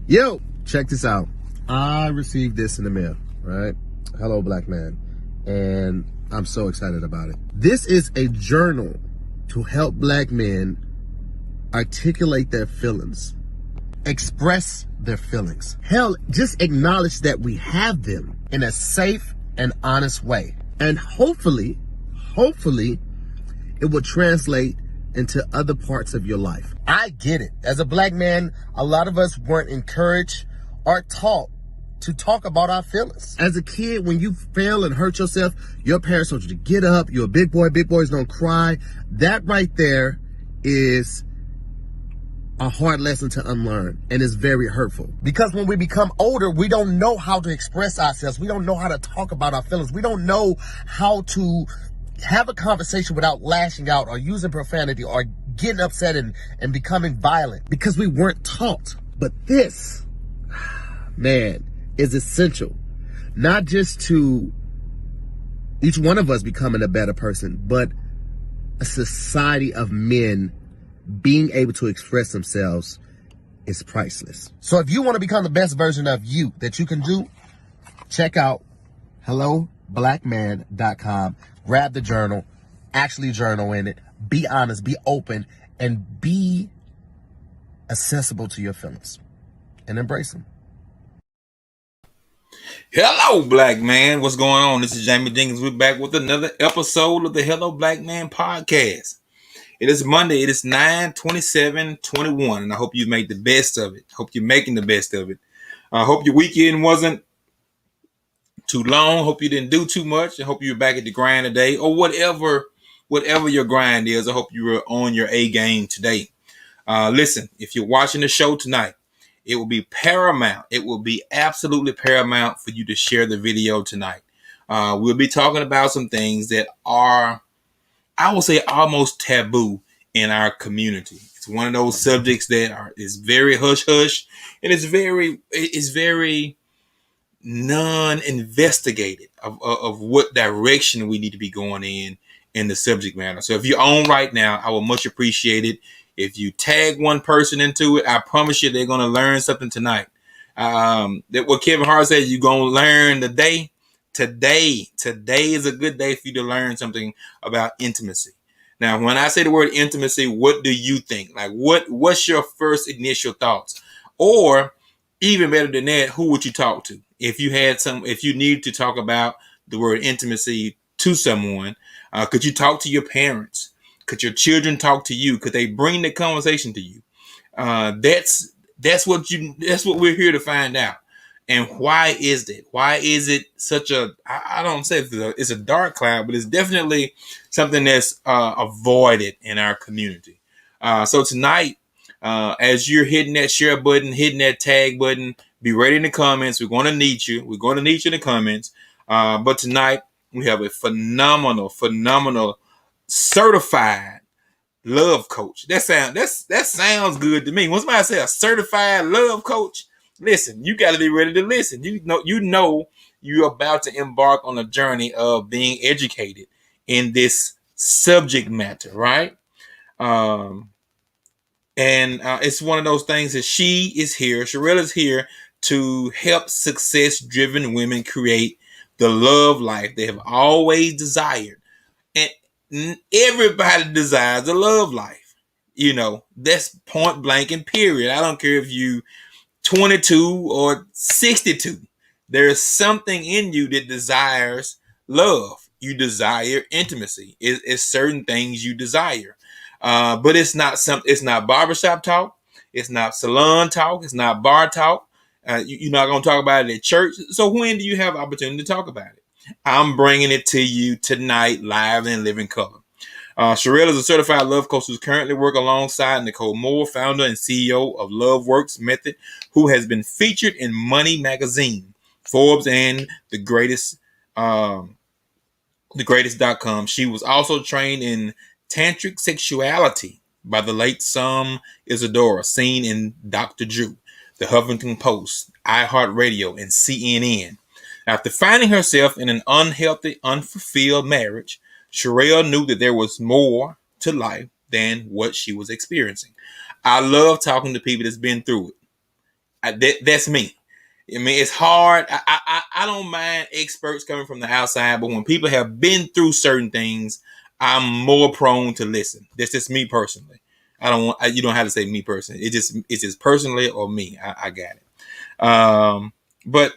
Yo, check this out. I received this in the mail, right? Hello, black man. And I'm so excited about it. This is a journal to help black men articulate their feelings, express their feelings. Hell, just acknowledge that we have them in a safe and honest way. And hopefully, it will translate into other parts of your life. I get it. As a black man, a lot of us weren't encouraged or taught to talk about our feelings. As a kid, when you fail and hurt yourself, your parents told you to get up. You're a big boy. Big boys don't cry. That right there is a hard lesson to unlearn, and it's very hurtful. Because when we become older, we don't know how to express ourselves. We don't know how to talk about our feelings. We don't know how to have a conversation without lashing out or using profanity or getting upset and becoming violent because we weren't taught. But this, man, is essential, not just to each one of us becoming a better person, but a society of men being able to express themselves is priceless. So if you want to become the best version of you that you can do, check out helloblackman.com. Grab the journal, actually journal in it, be honest, be open, and be accessible to your feelings and embrace them. Hello, black man. What's going on? This is Jamie Jenkins. We're back with another episode of the Hello Black Man podcast. It is Monday. It is 9/27/21, and I hope you made the best of it. Hope you're making the best of it. I hope your weekend wasn't too long. Hope you didn't do too much. I hope you're back at the grind today, or whatever your grind is. I hope you were on your A game today. Listen, if you're watching the show tonight, it will be paramount. It will be absolutely paramount for you to share the video tonight. We'll be talking about some things that are, I will say, almost taboo in our community. It's one of those subjects that is very hush hush, and it's very non-investigated of what direction we need to be going in the subject matter. So if you're on right now, I will much appreciate it. If you tag one person into it, I promise you they're going to learn something tonight. That what Kevin Hart said, you're going to learn today. Today is a good day for you to learn something about intimacy. Now, when I say the word intimacy, what do you think? Like, what's your first initial thoughts? Or even better than that, who would you talk to? If you need to talk about the word intimacy to someone, could you talk to your parents? Could your children talk to you? Could they bring the conversation to you? That's what we're here to find out. And why is that? Why is it such a, I don't say it's a dark cloud, but it's definitely something that's avoided in our community. So tonight, as you're hitting that share button, hitting that tag button, be ready in the comments. We're going to need you. We're going to need you in the comments. But tonight, we have a phenomenal certified love coach. That sounds good to me. When somebody say a certified love coach, listen, you got to be ready to listen. You know you're about to embark on a journey of being educated in this subject matter, right? And it's one of those things that Charelle is here to help success-driven women create the love life they have always desired. And everybody desires a love life. You know, that's point blank and period. I don't care if you 22 or 62. There's something in you that desires love. You desire intimacy. It's certain things you desire. But it's not barbershop talk. It's not salon talk. It's not bar talk. You're not going to talk about it at church. So when do you have opportunity to talk about it? I'm bringing it to you tonight, live and in living color. Charelle is a certified love coach who's currently working alongside Nicole Moore, founder and CEO of Love Works Method, who has been featured in Money Magazine, Forbes, and the greatest.com. She was also trained in Tantric Sexuality by the late Psalm Isadora-seen in Dr. Drew, the Huffington Post, Iheartradio, and CNN. After finding herself in an unhealthy, unfulfilled marriage, Charelle knew that there was more to life than what she was experiencing. I love talking to people that's been through it. That's me. I mean, it's hard. I don't mind experts coming from the outside, but when people have been through certain things, I'm more prone to listen. That's just me personally. I don't want you don't have to say me personally. It's just personally or me. I got it. But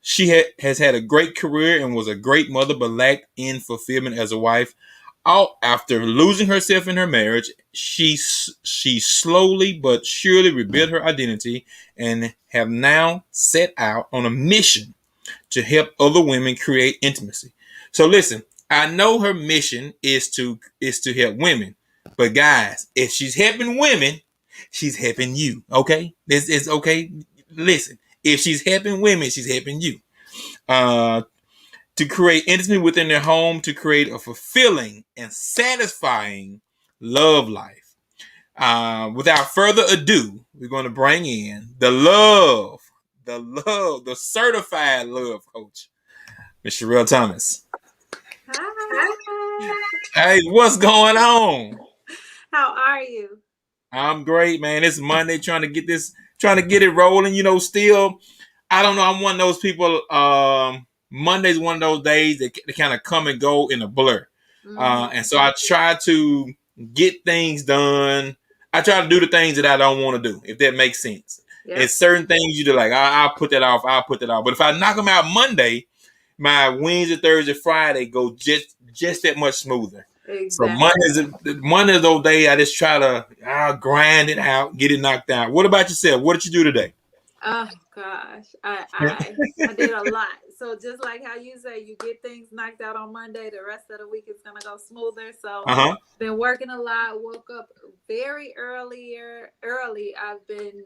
she has had a great career and was a great mother, but lacked in fulfillment as a wife. After losing herself in her marriage, she slowly but surely rebuilt her identity and have now set out on a mission to help other women create intimacy. So listen, I know her mission is to help women, but guys, if she's helping women, she's helping you. Okay, this is okay. Listen, if she's helping women, she's helping you. To create intimacy within their home, to create a fulfilling and satisfying love life. Without further ado, we're going to bring in the certified love coach, Miss Charelle Thomas. Hi. Hey, what's going on? How are you? I'm great, man. It's Monday, trying to get it rolling. Still, I don't know. I'm one of those people. Monday's one of those days that kind of come and go in a blur. And so I try to get things done. I try to do the things that I don't want to do, if that makes sense. Yep. It's certain things you do, like I'll put that off. But if I knock them out Monday, my Wednesday, Thursday, Friday go just that much smoother. Exactly. So Monday's those days I just try to grind it out, get it knocked out. What about yourself? What did you do today? Oh gosh, I did a lot. So just like how you say, you get things knocked out on Monday, the rest of the week is gonna go smoother. So been working a lot. Woke up very early. I've been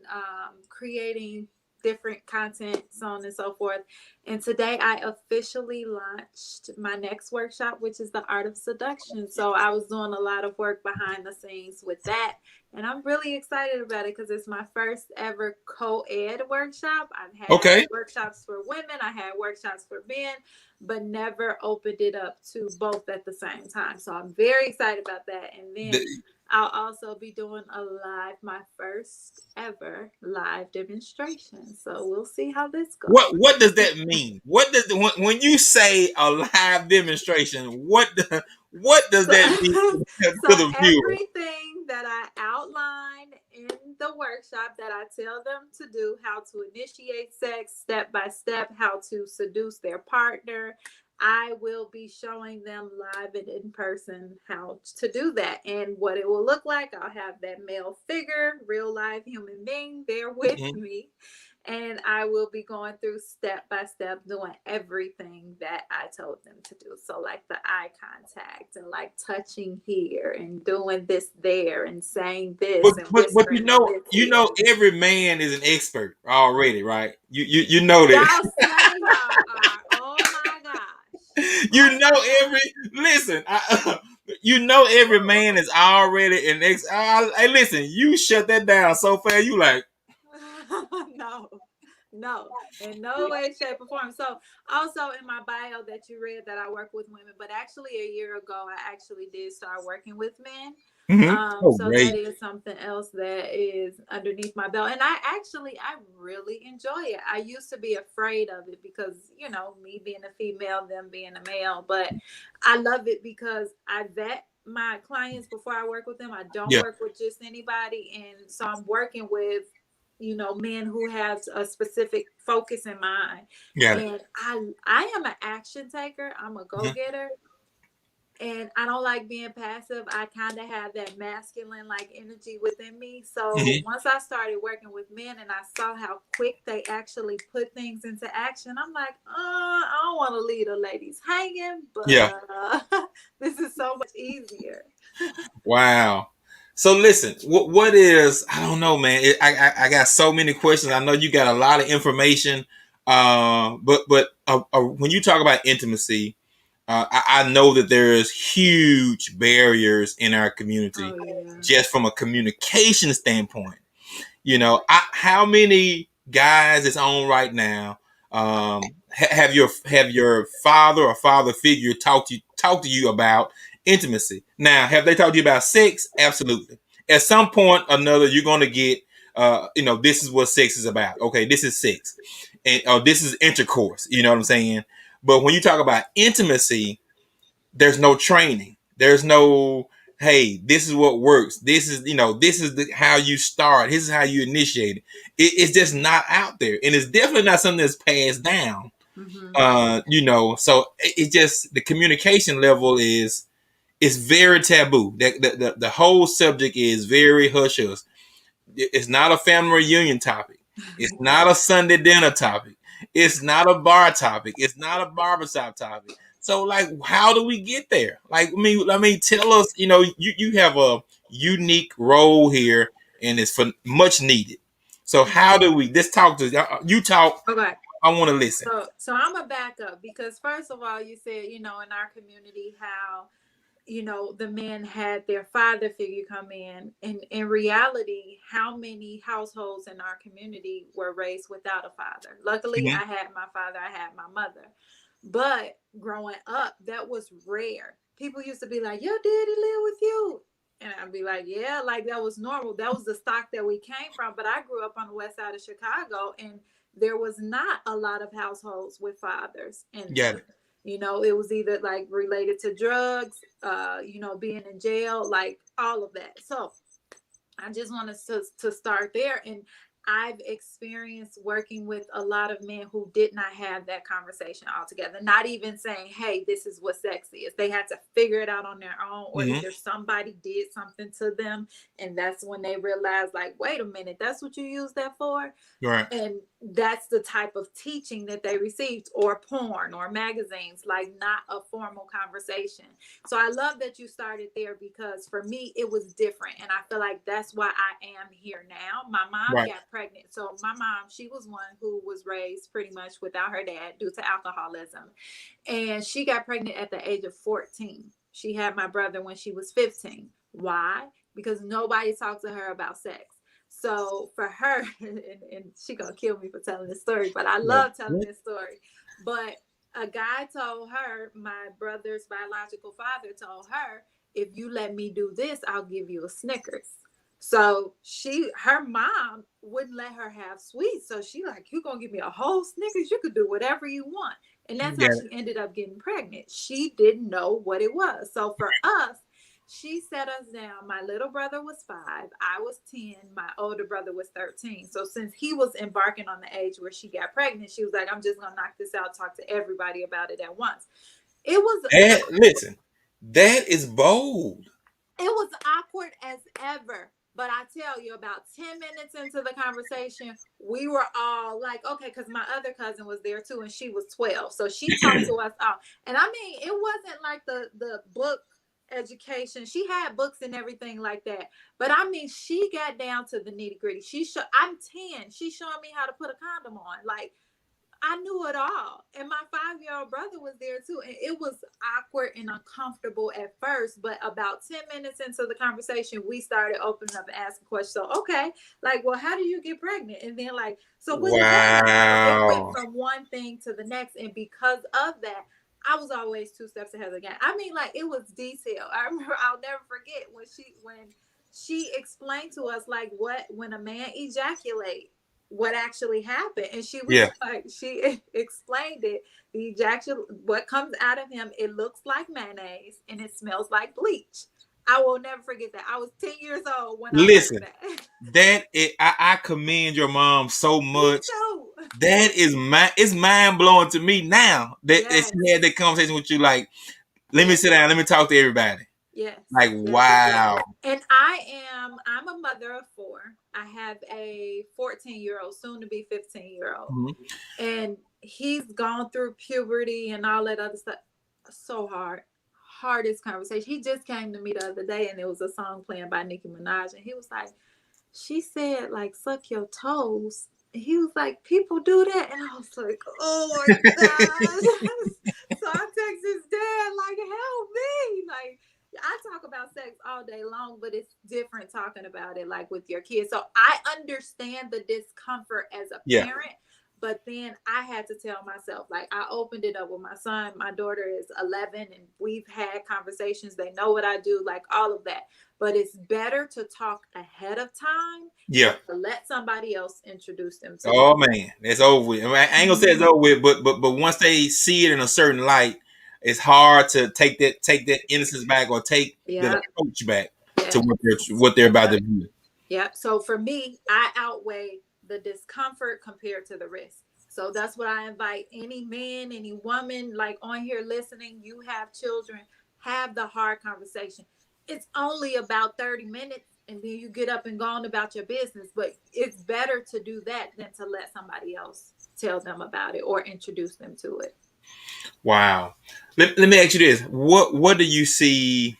creating different content, so on and so forth. And today I officially launched my next workshop, which is the Art of Seduction. So I was doing a lot of work behind the scenes with that. And I'm really excited about it because it's my first ever co-ed workshop. I've had workshops for women, I had workshops for men, but never opened it up to both at the same time. So I'm very excited about that. And then I'll also be doing my first ever live demonstration. So we'll see how this goes. What does that mean? When you say a live demonstration, what does that mean to the viewer? Everything that I outline in the workshop that I tell them to do, how to initiate sex step by step, how to seduce their partner, I will be showing them live and in person how to do that and what it will look like. I'll have that male figure, real live human being there with me. And I will be going through step by step, doing everything that I told them to do. So like the eye contact and like touching here and doing this there and saying this. But you know, every man is an expert already, right? You know that. Y'all say y'all are. Oh my gosh. You know every man is already an expert. Hey, listen, you shut that down so fast. You like. No, in no way, shape, or form. So also in my bio that you read that I work with women, but actually a year ago, I actually did start working with men. So great. That is something else that is underneath my belt. And I really enjoy it. I used to be afraid of it because, me being a female, them being a male, but I love it because I vet my clients before I work with them. I don't work with just anybody. And so I'm working with men who have a specific focus in mind. And I am an action taker. I'm a go-getter. And I don't like being passive. I kind of have that masculine energy within me. So once I started working with men and I saw how quick they actually put things into action, I'm like, I don't want to leave the ladies hanging, but this is so much easier. Wow. So listen, what is, I don't know, man. I got so many questions. I know you got a lot of information. But when you talk about intimacy, I know that there's huge barriers in our community, just from a communication standpoint. How many guys is on right now? Have your father or father figure talk to you about intimacy? Now, have they talked to you about sex? Absolutely. At some point or another, you're going to get this is what sex is about. Okay, this is sex, and this is intercourse. You know what I'm saying? But when you talk about intimacy, there's no training. There's no, hey, this is what works. This is, how you start. This is how you initiate it. It's just not out there, and it's definitely not something that's passed down. So it just, the communication level is very taboo. The whole subject is very hush hush. It's not a family reunion topic. It's not a Sunday dinner topic. It's not a bar topic. It's not a barbershop topic. So, like, how do we get there? Like, tell us. You have a unique role here, and it's for much needed. So, how do we? Let's talk to you. Talk. Okay. I want to listen. So I'm gonna back up, because first of all, you said, in our community, how the men had their father figure come in, and in reality, how many households in our community were raised without a father? Luckily, I had my father, I had my mother, but growing up, that was rare. People used to be like, your daddy live with you, and I'd be like, yeah, like that was normal. That was the stock that we came from. But I grew up on the west side of Chicago, and there was not a lot of households with fathers in them. It was either like related to drugs, being in jail, like all of that. So I just wanted to start there. And I've experienced working with a lot of men who did not have that conversation altogether, not even saying, hey, this is what sex is. They had to figure it out on their own, or either somebody did something to them, and that's when they realized, like, wait a minute, that's what you use that for? Right. And that's the type of teaching that they received, or porn or magazines, like not a formal conversation. So I love that you started there, because for me, it was different. And I feel like that's why I am here now. My mom got pregnant. So my mom, she was one who was raised pretty much without her dad due to alcoholism. And she got pregnant at the age of 14. She had my brother when she was 15. Why? Because nobody talked to her about sex. So for her, and she gonna kill me for telling this story, but I love telling this story. But a guy told her, my brother's biological father told her, if you let me do this, I'll give you a Snickers. So her mom wouldn't let her have sweets. So she like, you gonna give me a whole Snickers? You could do whatever you want. And that's how she ended up getting pregnant. She didn't know what it was. So for us, she sat us down. My little brother was 5. I was 10. My older brother was 13. So since he was embarking on the age where she got pregnant, she was like, I'm just going to knock this out, talk to everybody about it at once. It was... listen, that is bold. It was awkward as ever. But I tell you, about 10 minutes into the conversation, we were all like, okay, because my other cousin was there too, and she was 12. So she talked to us all. And I mean, it wasn't like the book education. She had books and everything like that. But I mean, she got down to the nitty gritty. I'm 10. She showing me how to put a condom on. Like, I knew it all. And my 5-year-old brother was there too. And it was awkward and uncomfortable at first. But about 10 minutes into the conversation, we started opening up and asking questions. So, okay, like, well, how do you get pregnant? And then like, so what does that mean? It went from one thing to the next. And because of that, I was always 2 steps ahead of the game. I mean, like, it was detailed. I remember, I'll never forget when she explained to us, like, when a man ejaculates, what actually happened. And she was like, she explained it. The ejaculate, what comes out of him, it looks like mayonnaise and it smells like bleach. I will never forget that. I was 10 years old when I learned that. I commend your mom so much. That is it's mind blowing to me now that she had that conversation with you. Like, let me sit down, let me talk to everybody. Yes. Like, wow. And I'm a mother of 4. I have a 14-year-old, soon to be 15-year-old. Mm-hmm. And he's gone through puberty and all that other stuff. So hardest conversation. He just came to me the other day, and there was a song playing by Nicki Minaj, and he was like, she said, like, suck your toes. He was like, people do that? And I was like, oh my gosh. So I text his dad, like, help me. Like, I talk about sex all day long, but it's different talking about it like with your kids. So I understand the discomfort as a parent, but then I had to tell myself, like, I opened it up with my son. My daughter is 11, and we've had conversations. They know what I do, like all of that. but it's better to talk ahead of time. Yeah. To let somebody else introduce them to Oh man, that's over with. I mean, I ain't gonna say it's over with, but once they see it in a certain light, it's hard to take that innocence back or take that approach back to what they're about to do. Yeah. So for me, I outweigh the discomfort compared to the risk. So that's what I invite any man, any woman like on here listening, you have children, have the hard conversation. It's only about 30 minutes and then you get up and go on about your business. But it's better to do that than to let somebody else tell them about it or introduce them to it. Wow. Let me ask you this. What do you see?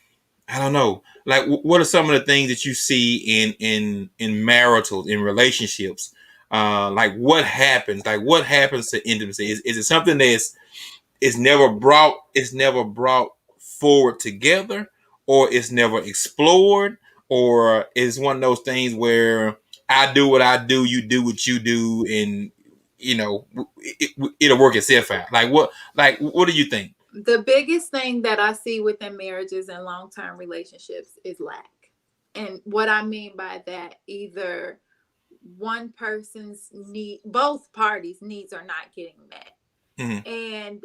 I don't know. Like, what are some of the things that you see in maritals, in relationships? Like, what happens? Like, what happens to intimacy? Is it something that's never brought forward together, or it's never explored, or is one of those things where I do what I do, you do what you do, and it'll work itself out? Like, what do you think? The biggest thing that I see within marriages and long-term relationships is lack. And what I mean by that, either one person's both parties' needs are not getting met. Mm-hmm. And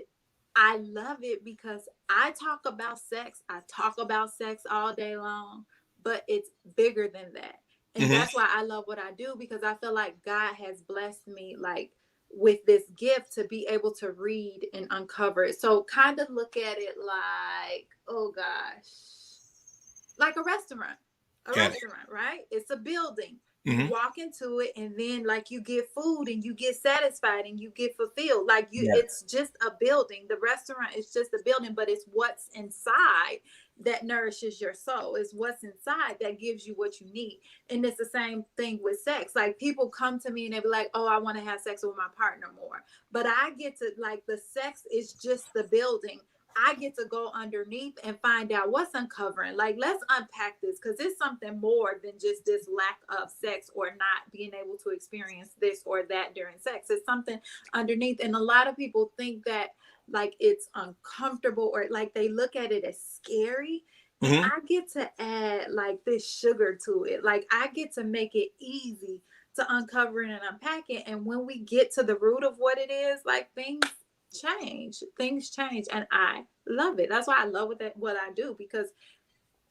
I love it because I talk about sex. I talk about sex all day long, but it's bigger than that. And mm-hmm. that's why I love what I do, because I feel like God has blessed me like with this gift to be able to read and uncover it. So kind of look at it like, oh gosh, like a restaurant, right? It's a building. Mm-hmm. You walk into it and then like you get food and you get satisfied and you get fulfilled. Like it's just a building. The restaurant is just a building, but it's what's inside that nourishes your soul. It's what's inside that gives you what you need. And it's the same thing with sex. Like people come to me and they be like, oh, I want to have sex with my partner more. But I get to like, the sex is just the building. I get to go underneath and find out what's uncovering. Like, let's unpack this, because it's something more than just this lack of sex or not being able to experience this or that during sex. It's something underneath. And a lot of people think that like it's uncomfortable or like they look at it as scary. Mm-hmm. And I get to add like this sugar to it. Like I get to make it easy to uncover it and unpack it. And when we get to the root of what it is, like things change and I love it. That's why I love what I do, because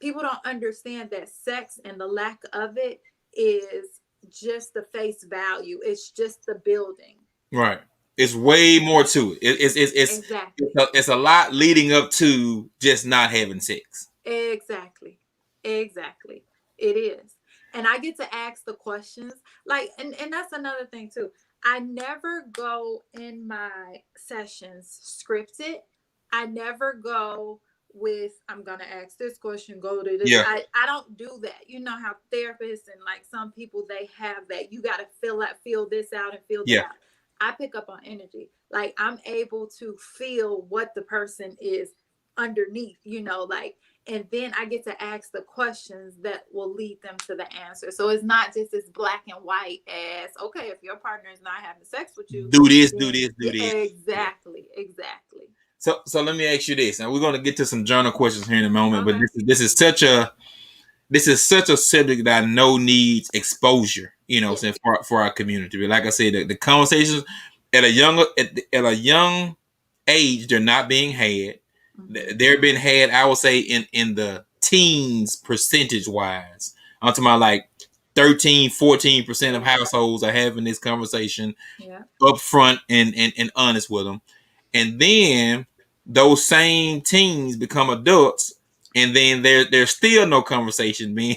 people don't understand that sex and the lack of it is just the face value. It's just the building, right? It's way more to it. It's exactly. It's a lot leading up to just not having sex. Exactly it is. And I get to ask the questions, like, and that's another thing too. I never go in my sessions scripted. I never go with, I'm going to ask this question, go to this. Yeah. I don't do that. You know how therapists and like some people, they have that. You got to feel this out and feel that out. I pick up on energy. Like I'm able to feel what the person is underneath, like, and then I get to ask the questions that will lead them to the answer. So it's not just as black and white as, okay, if your partner is not having sex with you, do this. Exactly. So let me ask you this, and we're going to get to some journal questions here in a moment. Okay. But this is such a subject that I know needs exposure, for our community. Like I said, the conversations at a young age, they're not being had. They're being had, I would say, in the teens percentage wise. I'm talking about like 13-14% of households are having this conversation up front and honest with them. And then those same teens become adults, and then there's still no conversation being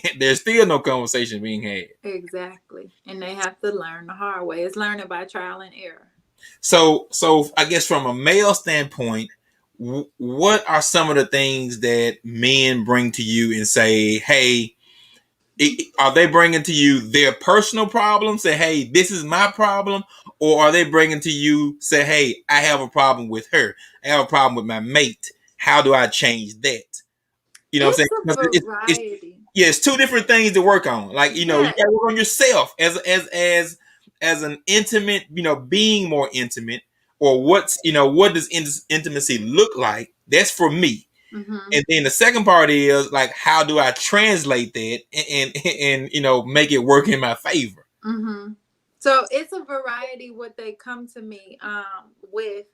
had. Exactly. And they have to learn the hard way. It's learning by trial and error. So I guess from a male standpoint, what are some of the things that men bring to you and say, hey, are they bringing to you their personal problems? Say, hey, this is my problem. Or are they bringing to you, say, hey, I have a problem with her. I have a problem with my mate. How do I change that? You know what I'm saying? It's two different things to work on. Like, you got to work on yourself as an intimate, being more intimate. Or what does intimacy look like? That's for me. And then the second part is like, how do I translate that and make it work in my favor? So it's a variety what they come to me with,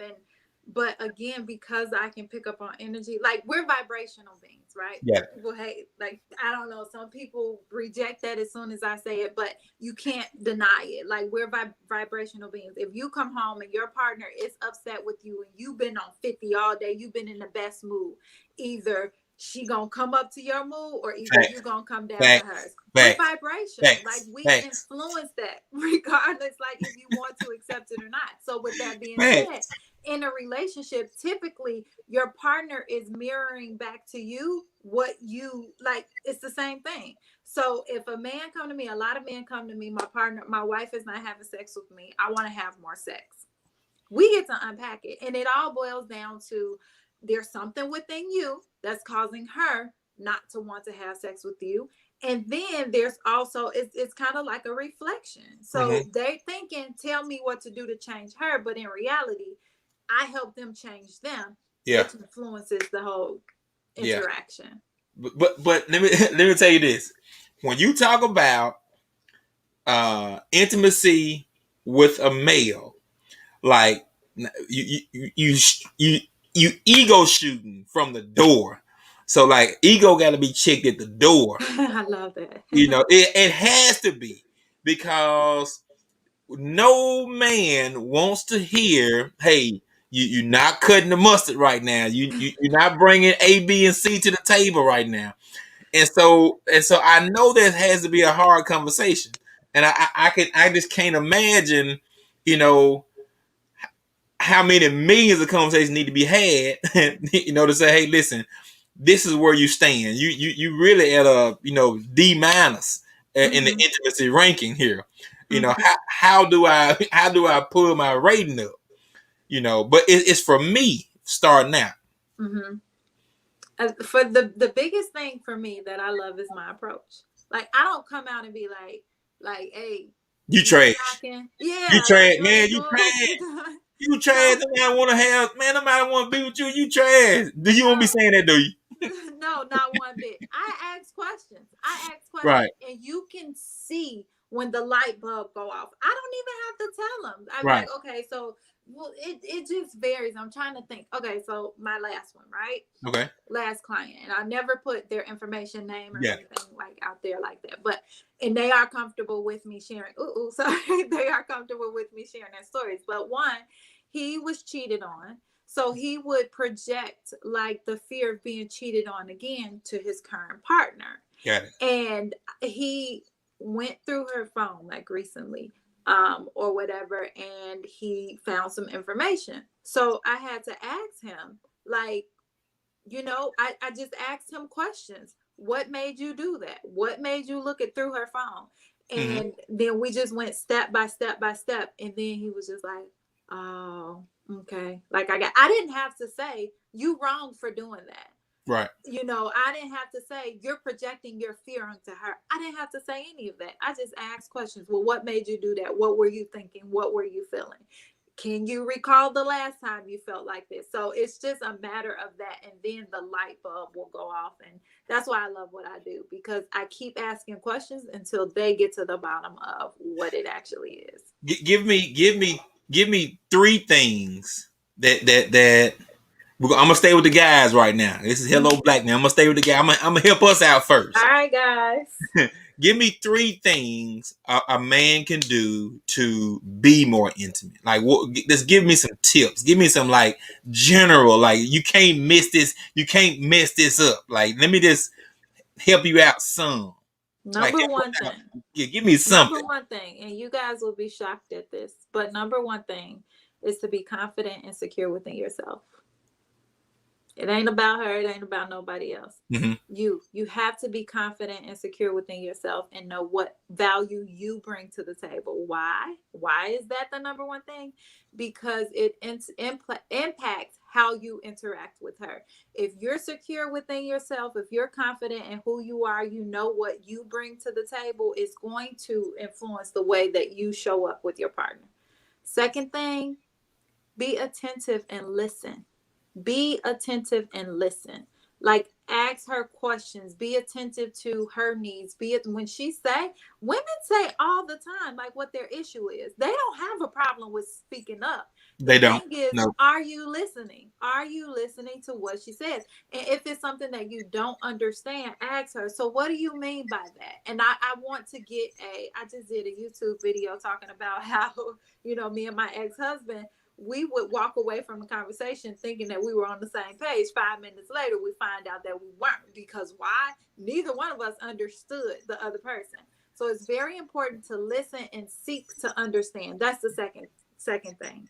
but again, because I can pick up on energy, like we're vibrational beings, right? Yeah. Well, hey, like I don't know, some people reject that as soon as I say it, but you can't deny it. Like we're vibrational beings. If you come home and your partner is upset with you and you've been on 50 all day, you've been in the best mood, either she gonna come up to your mood or either you gonna come down to hers. We're vibrational. Like we influence that regardless, like if you want to accept it or not. So with that being said, in a relationship, typically your partner is mirroring back to you what you like. It's the same thing. So if a man come to me, a lot of men come to me, my wife is not having sex with me, I want to have more sex. We get to unpack it, and it all boils down to there's something within you that's causing her not to want to have sex with you. And then there's also, it's kind of like a reflection. So they're thinking, tell me what to do to change her. But in reality, I help them change them. Yeah. Which influences the whole interaction. But let me tell you this. When you talk about intimacy with a male, like you ego shooting from the door. So like ego got to be checked at the door. I love that. It has to be, because no man wants to hear, hey, you're not cutting the mustard right now. You're not bringing A, B, and C to the table right now. And so I know there has to be a hard conversation, and I just can't imagine, how many millions of conversations need to be had, to say, hey, listen, this is where you stand. You really at a D- in the intimacy ranking here. How do I pull my rating up? But it's for me starting out. For the biggest thing for me that I love is my approach. Like I don't come out and be like, hey, you trash. Yeah, you trash, man. You trash. You trash. Nobody want to have, man. Nobody want to be with you. You trash. Do you want to be saying that? Do you? No, not one bit. I ask questions. Right. And you can see when the light bulb go off. I don't even have to tell them. I'm right. Like, okay, so it just varies. I'm trying to think. Okay, so my last one, right? Okay. Last client, and I never put their information, name, or anything like out there like that. And they are comfortable with me sharing. They are comfortable with me sharing their stories. But one, he was cheated on. So he would project like the fear of being cheated on again to his current partner. Got it. And he went through her phone like recently, or whatever, and he found some information. So I had to ask him, like, I just asked him questions. What made you do that? What made you look it through her phone? And then we just went step by step by step. And then he was just like, oh, okay. Like I didn't have to say you wrong for doing that. Right. I didn't have to say you're projecting your fear onto her. I didn't have to say any of that. I just asked questions. Well, what made you do that? What were you thinking? What were you feeling? Can you recall the last time you felt like this? So it's just a matter of that. And then the light bulb will go off. And that's why I love what I do, because I keep asking questions until they get to the bottom of what it actually is. Give me three things that I'm gonna stay with the guys right now. This is Hello Black Man. I'm gonna stay with the guy. I'm gonna help us out first. All right, guys. Give me three things a man can do to be more intimate. Like, just give me some tips. Give me some like general. Like, you can't miss this. You can't mess this up. Like, let me just help you out some. Number one thing. Yeah, give me something. Number one thing, and you guys will be shocked at this, but number one thing is to be confident and secure within yourself. It ain't about her. It ain't about nobody else. You have to be confident and secure within yourself and know what value you bring to the table. Why? Why is that the number one thing? Because it impacts how you interact with her. If you're secure within yourself, if you're confident in who you are, you know what you bring to the table is going to influence the way that you show up with your partner. Second thing, be attentive and listen. Be attentive and listen. Like, ask her questions, be attentive to her needs. Be it when women say all the time, like, what their issue is. They don't have a problem with speaking up. They don't. The thing is, no. Are you listening? Are you listening to what she says? And if it's something that you don't understand, ask her. So what do you mean by that? And I want to I just did a YouTube video talking about how, me and my ex-husband, we would walk away from the conversation thinking that we were on the same page. 5 minutes later, we find out that we weren't. Because why? Neither one of us understood the other person. So it's very important to listen and seek to understand. That's the second thing.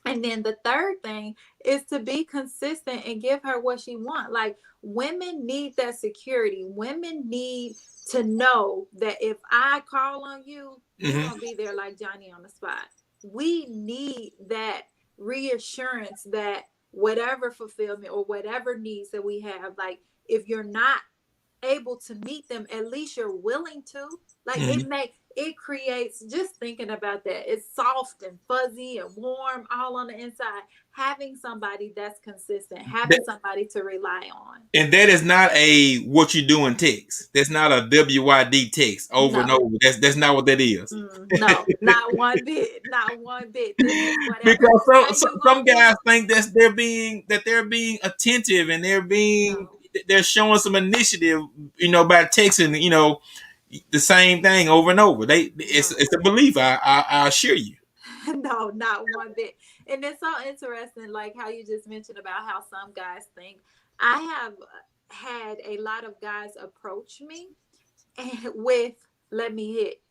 And then the third thing is to be consistent and give her what she wants. Like, women need that security. Women need to know that if I call on you, you're going to be there like Johnny on the spot. We need that reassurance that whatever fulfillment or whatever needs that we have, like, if you're not able to meet them, at least you're willing to. Like, it creates, just thinking about that, it's soft and fuzzy and warm all on the inside. Having somebody that's consistent, having somebody to rely on. And that is not a what you doing text. That's not a WYD text over and over. That's not what that is. No, not one bit. Not one bit. Because some guys think that they're being attentive and they're showing some initiative, by texting, the same thing over and over. It's a belief. I assure you. No, not one bit. And it's so interesting, like how you just mentioned about how some guys think. I have had a lot of guys approach me with "let me hit."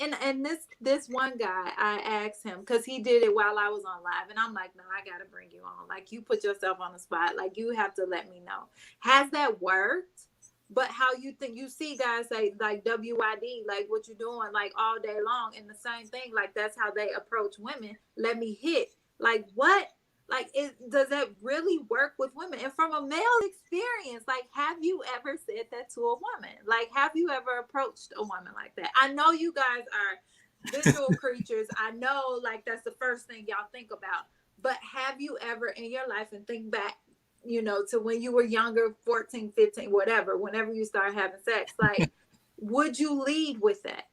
And this one guy, I asked him, because he did it while I was on live, and I'm like, no, I gotta bring you on. Like, you put yourself on the spot. Like, you have to let me know. Has that worked? But how you think, you see guys say, like, WID, like, what you doing, like, all day long, and the same thing, like, that's how they approach women. Let me hit. Like, what? Like, does that really work with women? And from a male experience, like, have you ever said that to a woman? Like, have you ever approached a woman like that? I know you guys are visual creatures. I know, like, that's the first thing y'all think about. But have you ever in your life, and think back, to when you were younger, 14, 15, whatever, whenever you start having sex, like, would you lead with that?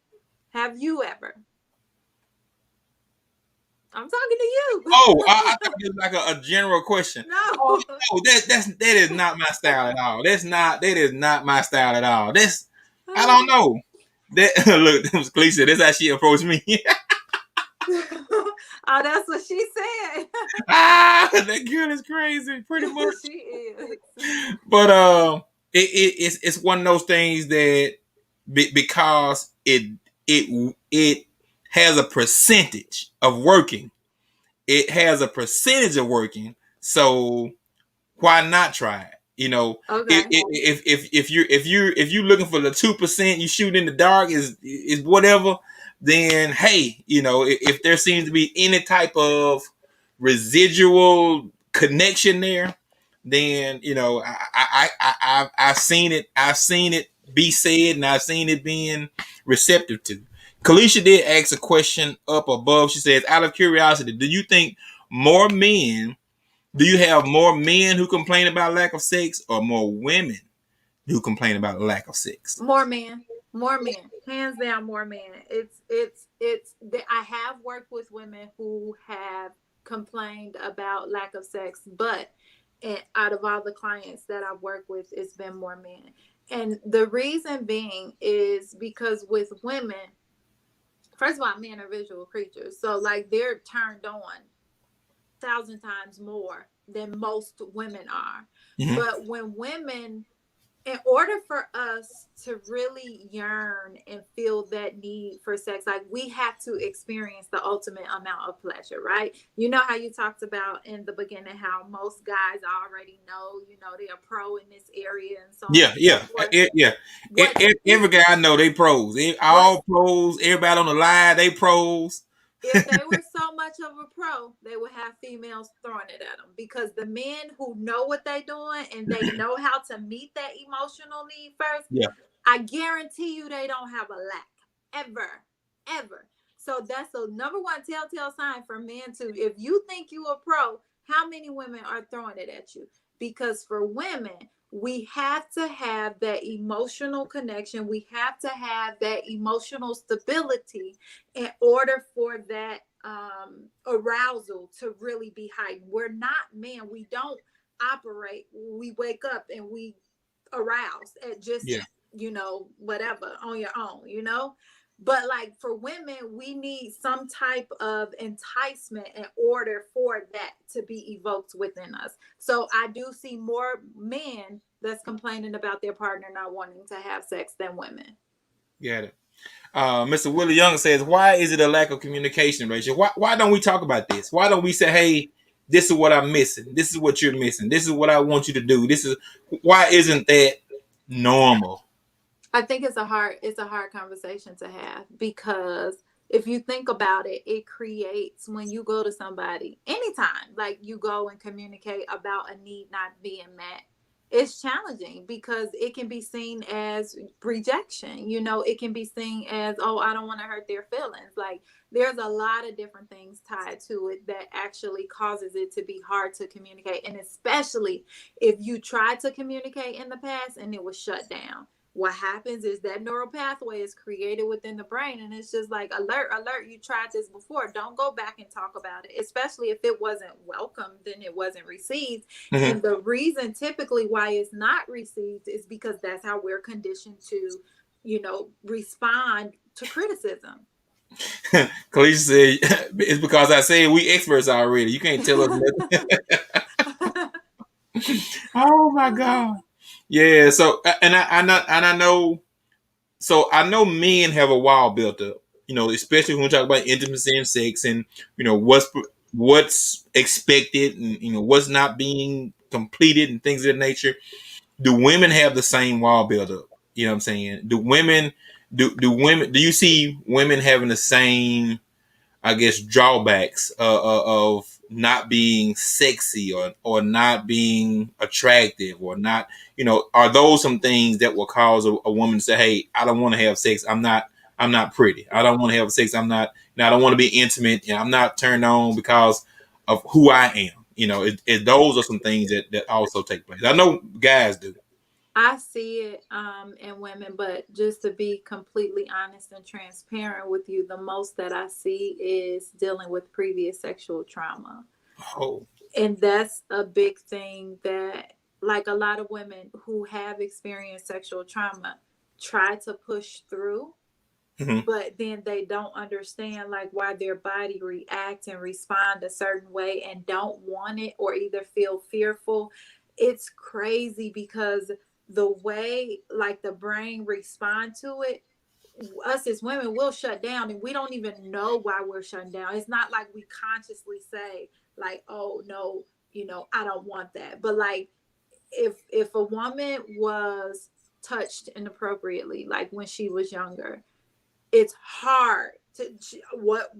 Have you ever? I'm talking to you. Oh, I thought it was like a general question. No. Oh, no, that is not my style at all. That is not my style at all. I don't know. Look, that was Cleese. That's how she approached me. Oh, that's what she said. That girl is crazy, pretty much. She is. But it's one of those things that because it has a percentage of working. It has a percentage of working, so why not try it? Okay. If you're looking for the 2%, you shoot in the dark is whatever. Then hey, if there seems to be any type of residual connection there, then I've seen it. I've seen it be said, and I've seen it being receptive to. Kalisha did ask a question up above. She says, out of curiosity, do you have more men who complain about lack of sex, or more women who complain about lack of sex? More men, hands down, more men. I have worked with women who have complained about lack of sex, but out of all the clients that I've worked with, it's been more men. And the reason being is because with women, first of all, men are visual creatures. So, like, they're turned on 1,000 times more than most women are. Mm-hmm. But when women, in order for us to really yearn and feel that need for sex, like, we have to experience the ultimate amount of pleasure, right? You know how you talked about in the beginning how most guys already know, they're pro in this area and so on. Yeah. Every guy I know, they pros. All pros. Everybody on the line, they pros. If they were so much of a pro, they would have females throwing it at them, because the men who know what they're doing and they know how to meet that emotional need first, I guarantee you they don't have a lack ever. So that's the number one telltale sign for men too. If you think you a pro, how many women are throwing it at you? Because for women, we have to have that emotional connection. We have to have that emotional stability in order for that arousal to really be heightened. We're not men. We don't operate. We wake up and we arouse at just, whatever on your own, But like for women, we need some type of enticement in order for that to be evoked within us. So I do see more men that's complaining about their partner not wanting to have sex than women. Got it. Mr. Willie Young says, why is it a lack of communication, Rachel? Why don't we talk about this? Why don't we say, hey, this is what I'm missing. This is what you're missing. This is what I want you to do. Why isn't that normal? I think it's a hard conversation to have, because if you think about it, it creates, when you go to somebody anytime, like you go and communicate about a need not being met, it's challenging because it can be seen as rejection. It can be seen as, oh, I don't want to hurt their feelings. Like there's a lot of different things tied to it that actually causes it to be hard to communicate. And especially if you tried to communicate in the past and it was shut down. What happens is that neural pathway is created within the brain, and it's just like, alert, you tried this before. Don't go back and talk about it, especially if it wasn't welcomed, then it wasn't received. Mm-hmm. And the reason typically why it's not received is because that's how we're conditioned to, respond to criticism. Kalisha said, it's because I said we experts already. You can't tell us nothing. Oh my God. Yeah, so I know men have a wall built up, especially when we talk about intimacy and sex, and what's expected, and what's not being completed and things of that nature. Do women have the same wall built up? You know what I'm saying? Do you see women having the same, I guess, drawbacks of not being sexy or not being attractive or not, are those some things that will cause a woman to say, hey, I don't want to have sex. I'm not pretty. I don't want to have sex. I don't want to be intimate. I'm not turned on because of who I am. Those are some things that also take place. I know guys do. I see it in women, but just to be completely honest and transparent with you, the most that I see is dealing with previous sexual trauma. Oh. And that's a big thing that, like, a lot of women who have experienced sexual trauma try to push through, mm-hmm. but then they don't understand like why their body reacts and respond a certain way and don't want it or either feel fearful. It's crazy because the way like the brain respond to it, us as women will shut down and we don't even know why we're shutting down. It's not like we consciously say like, oh no, I don't want that. But like if a woman was touched inappropriately, like when she was younger, it's hard to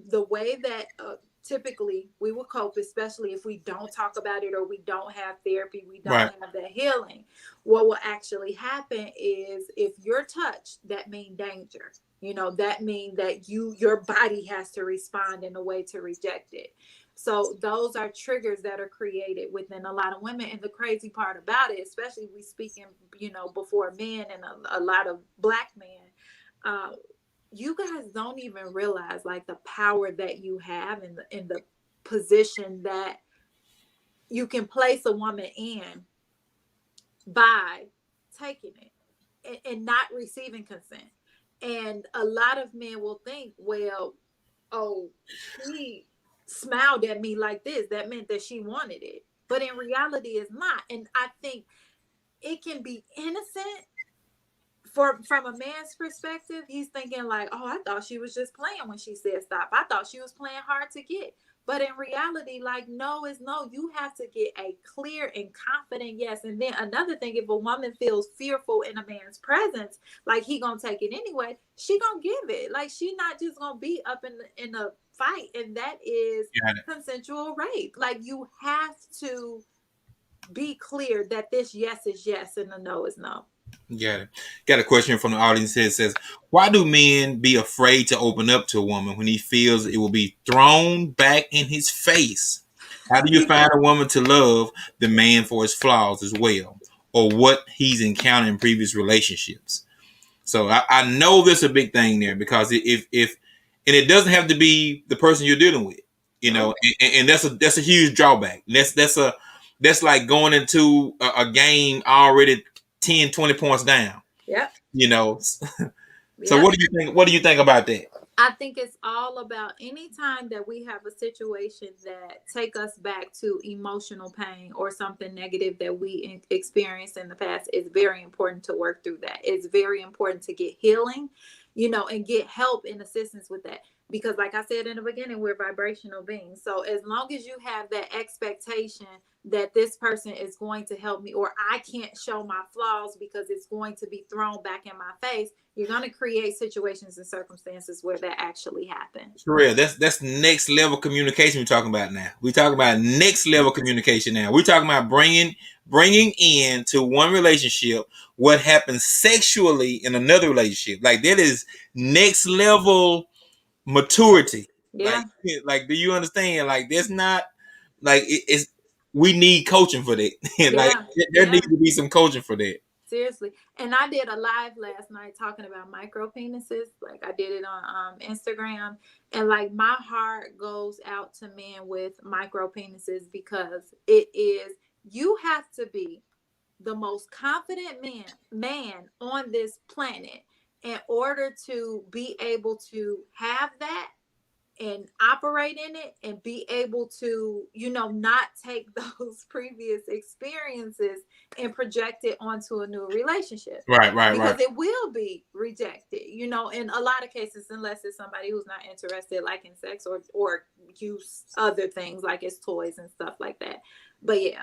the way that typically we will cope, especially if we don't talk about it or we don't have therapy, we don't have that healing. What will actually happen is if you're touched, that means danger. That means that your body has to respond in a way to reject it. So those are triggers that are created within a lot of women. And the crazy part about it, especially we speaking, before men and a lot of Black men, you guys don't even realize like the power that you have in the position that you can place a woman in by taking it and not receiving consent. And a lot of men will think, well, oh, she smiled at me like this, that meant that she wanted it. But in reality, it's not. And I think it can be innocent. From a man's perspective, he's thinking like, oh, I thought she was just playing when she said stop. I thought she was playing hard to get. But in reality, like, no is no. You have to get a clear and confident yes. And then another thing, if a woman feels fearful in a man's presence, like he gonna take it anyway, she gonna give it. Like she not just gonna be up in a fight. And that is consensual rape. Like you have to be clear that this yes is yes and the no is no. Got a question from the audience here. It says, why do men be afraid to open up to a woman when he feels it will be thrown back in his face? How do you find a woman to love the man for his flaws as well, or what he's encountered in previous relationships? So I know there's a big thing there, because if and it doesn't have to be the person you're dealing with, you know, and that's a huge drawback. That's like going into a game already 10, 20 points down. Yeah. You know. So what do you think? What do you think about that? I think it's all about any time that we have a situation that take us back to emotional pain or something negative that we experienced in the past. It's very important to work through that. It's very important to get healing, you know, and get help and assistance with that. Because like I said in the beginning, we're vibrational beings. So as long as you have that expectation that this person is going to help me, or I can't show my flaws because it's going to be thrown back in my face, you're going to create situations and circumstances where that actually happens. Real. That's next level communication we're talking about now. We're talking about next level communication now. We're talking about bringing in to one relationship what happens sexually in another relationship. Like that is next level maturity. Yeah. Like do you understand? Like that's not like it's we need coaching for that. Like there needs to be some coaching for that. Seriously. And I did a live last night talking about micro penises. Like I did it on Instagram. And like my heart goes out to men with micro penises, because it is, you have to be the most confident man on this planet in order to be able to have that and operate in it and be able to, you know, not take those previous experiences and project it onto a new relationship. Right. Because it will be rejected, you know, in a lot of cases, unless it's somebody who's not interested, like in sex or use other things like it's toys and stuff like that. But yeah,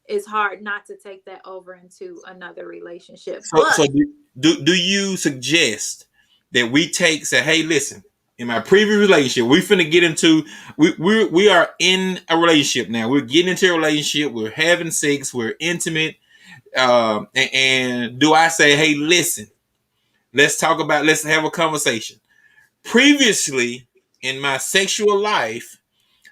it's hard not to take that over into another relationship. So do you suggest that we say, hey, listen, in my previous relationship, we finna get into, we are in a relationship now. We're getting into a relationship. We're having sex. We're intimate. And do I say, hey, listen, let's have a conversation. Previously in my sexual life,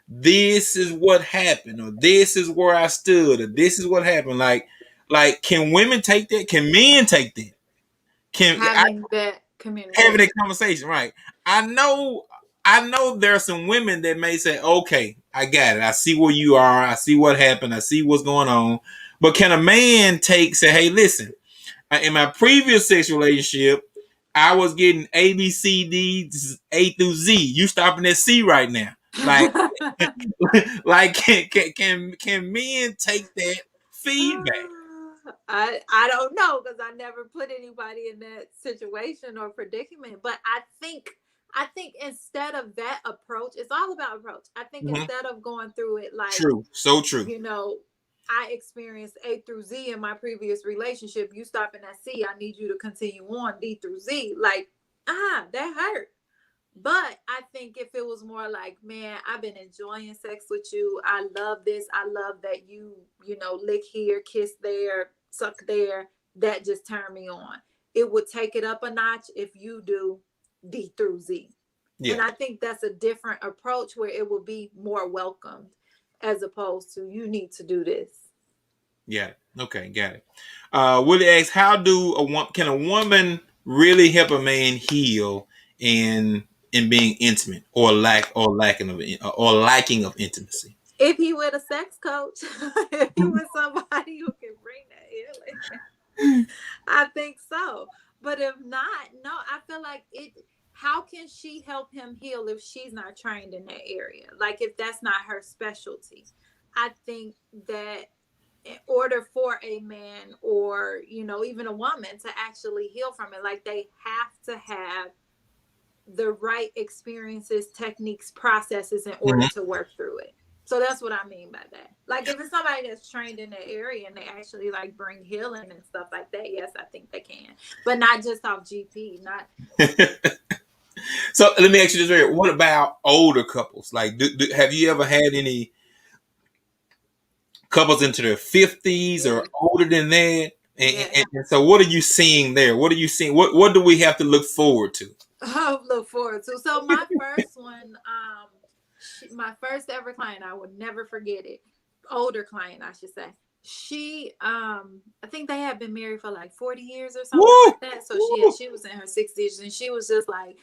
this is what happened, or this is where I stood, or this is what happened. Like, can women take that? Can men take that? Having that conversation, right? I know there are some women that may say, okay, I got it. I see where you are. I see what happened. I see what's going on. But can a man say, hey, listen, in my previous sexual relationship, I was getting A, B, C, D, A through Z. You stopping at C right now. Like, like can men take that feedback? I don't know, because I never put anybody in that situation or predicament. But I think instead of that approach, it's all about approach. I think instead of going through it like, so true. You know, I experienced A through Z in my previous relationship. You stopping at C. I need you to continue on D through Z. Like, that hurt. But I think if it was more like, man, I've been enjoying sex with you. I love this. I love that you know, lick here, kiss there, suck there. That just turned me on. It would take it up a notch if you do D through Z. Yeah. And I think that's a different approach where it will be more welcomed, as opposed to you need to do this. Yeah. Okay. Got it. Willie asks, can a woman really help a man heal in being intimate or lacking of intimacy? If he with a sex coach, if he with somebody who can bring that healing, I think so. But if not, no, I feel like how can she help him heal if she's not trained in that area? Like if that's not her specialty. I think that in order for a man or, you know, even a woman to actually heal from it, like they have to have the right experiences, techniques, processes in order to work through it. So that's what I mean by that. Like if it's somebody that's trained in that area and they actually like bring healing and stuff like that, yes, I think they can. But not just off GP, not. So let me ask you this: what about older couples? Like, have you ever had any couples into their 50s or older than that? And so what are you seeing there? What are you seeing? What do we have to look forward to? Look forward to. So my first one, my first ever client, I would never forget it. Older client, I should say. She, I think they had been married for like 40 years or something Woo! like that. So she was in her 60s, and she was just like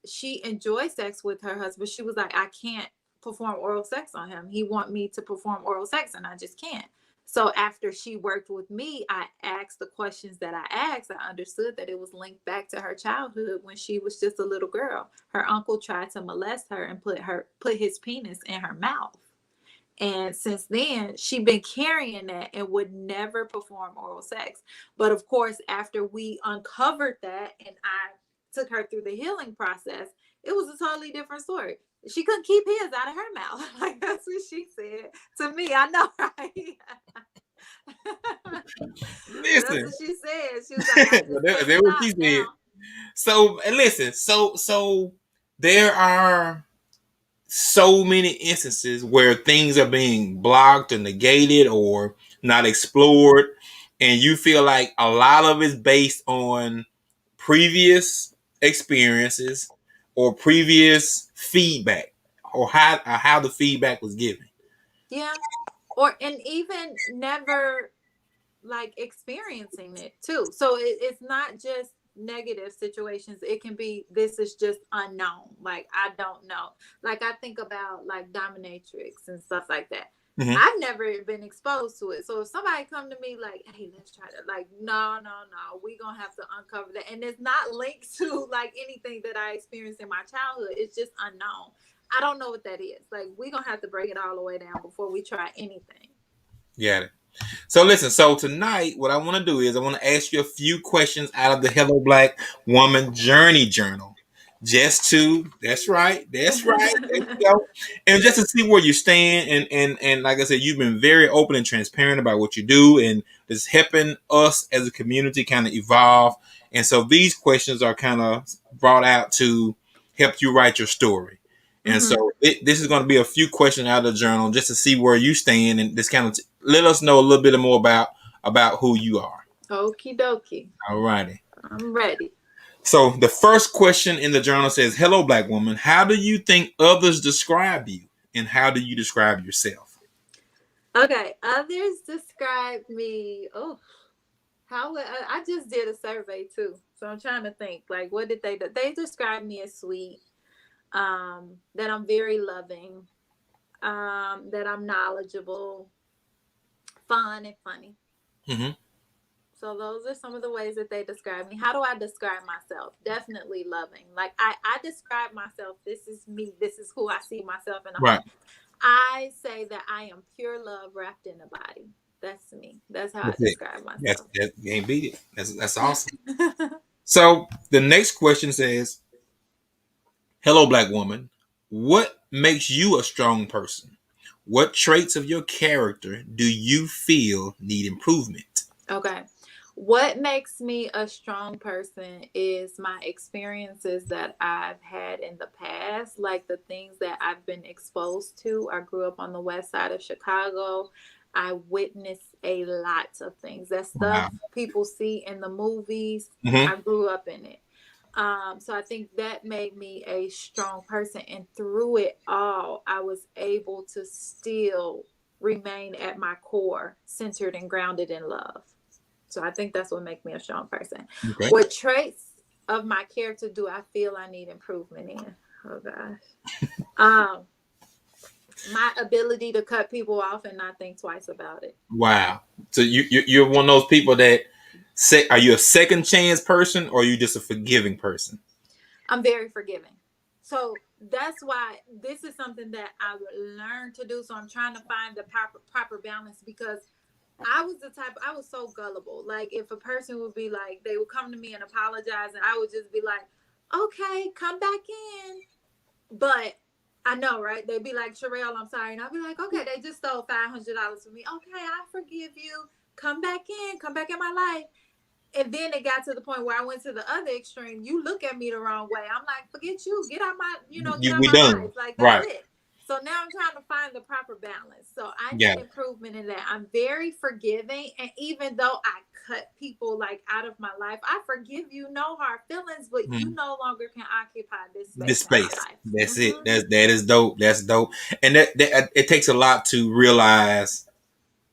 she enjoyed sex with her husband. She was like, I can't perform oral sex on him. He want me to perform oral sex, and I just can't. So after she worked with me, I asked the questions that I asked. I understood that it was linked back to her childhood when she was just a little girl. Her uncle tried to molest her and put his penis in her mouth. And since then, she'd been carrying that and would never perform oral sex. But of course, after we uncovered that and I took her through the healing process, it was a totally different story. She couldn't keep his out of her mouth. Like, that's what she said to me. I know, right? Listen. That's what she said. She was like, that's what she said. So, listen. So there are so many instances where things are being blocked or negated or not explored, and you feel like a lot of it's based on previous experiences or previous feedback or how the feedback was given. Yeah. And even never like experiencing it too. So it's not just negative situations. It can be, this is just unknown. Like, I don't know. Like, I think about like dominatrix and stuff like that. Mm-hmm. I've never been exposed to it. So if somebody come to me like, hey, let's try to, like, no, we gonna have to uncover that. And it's not linked to like anything that I experienced in my childhood. It's just unknown. I don't know what that is. Like, we gonna have to break it all the way down before we try anything. Got it. So listen, so tonight what I want to do is I want to ask you a few questions out of the Hello Black Woman Journey Journal. That's right. There you go. And just to see where you stand, and like I said, you've been very open and transparent about what you do, and it's helping us as a community kind of evolve. And so these questions are kind of brought out to help you write your story. And so this is going to be a few questions out of the journal just to see where you stand, and just kind of let us know a little bit more about who you are. Okie dokie. All righty. I'm ready. So the first question in the journal says, hello, Black woman. How do you think others describe you, and how do you describe yourself? Okay. Others describe me. Oh, I just did a survey too. So I'm trying to think, like, what did they do? They describe me as sweet, that I'm very loving, that I'm knowledgeable, fun, and funny. Mm-hmm. So those are some of the ways that they describe me. How do I describe myself? Definitely loving. Like, I describe myself. This is me. This is who I see myself in a home. I say that I am pure love wrapped in a body. That's me. That's how I describe myself. You ain't beat it. That's awesome. So the next question says, hello, Black woman. What makes you a strong person? What traits of your character do you feel need improvement? Okay. What makes me a strong person is my experiences that I've had in the past, like the things that I've been exposed to. I grew up on the west side of Chicago. I witnessed a lot of things. That stuff people see in the movies, I grew up in it. So I think that made me a strong person. And through it all, I was able to still remain at my core, centered and grounded in love. So I think that's what makes me a strong person. Okay. What traits of my character do I feel I need improvement in? Oh, gosh. My ability to cut people off and not think twice about it. Wow. So you're one of those people that say, are you a second chance person, or are you just a forgiving person? I'm very forgiving. So that's why this is something that I learned to do. So I'm trying to find the proper balance, because I was so gullible. Like, if a person would be like, they would come to me and apologize, and I would just be like, okay, come back in. But I know, right? They'd be like, Charelle, I'm sorry. And I'll be like, okay, they just stole $500 from me. Okay, I forgive you. Come back in my life. And then it got to the point where I went to the other extreme. You look at me the wrong way, I'm like, forget you. Get out my, get out my life. Like, that's it. So now I'm trying to find the proper balance. So I need improvement in that. I'm very forgiving. And even though I cut people like out of my life, I forgive you, no hard feelings, but you no longer can occupy this space. In my life. That's it. That is dope. That's dope. And that it takes a lot to realize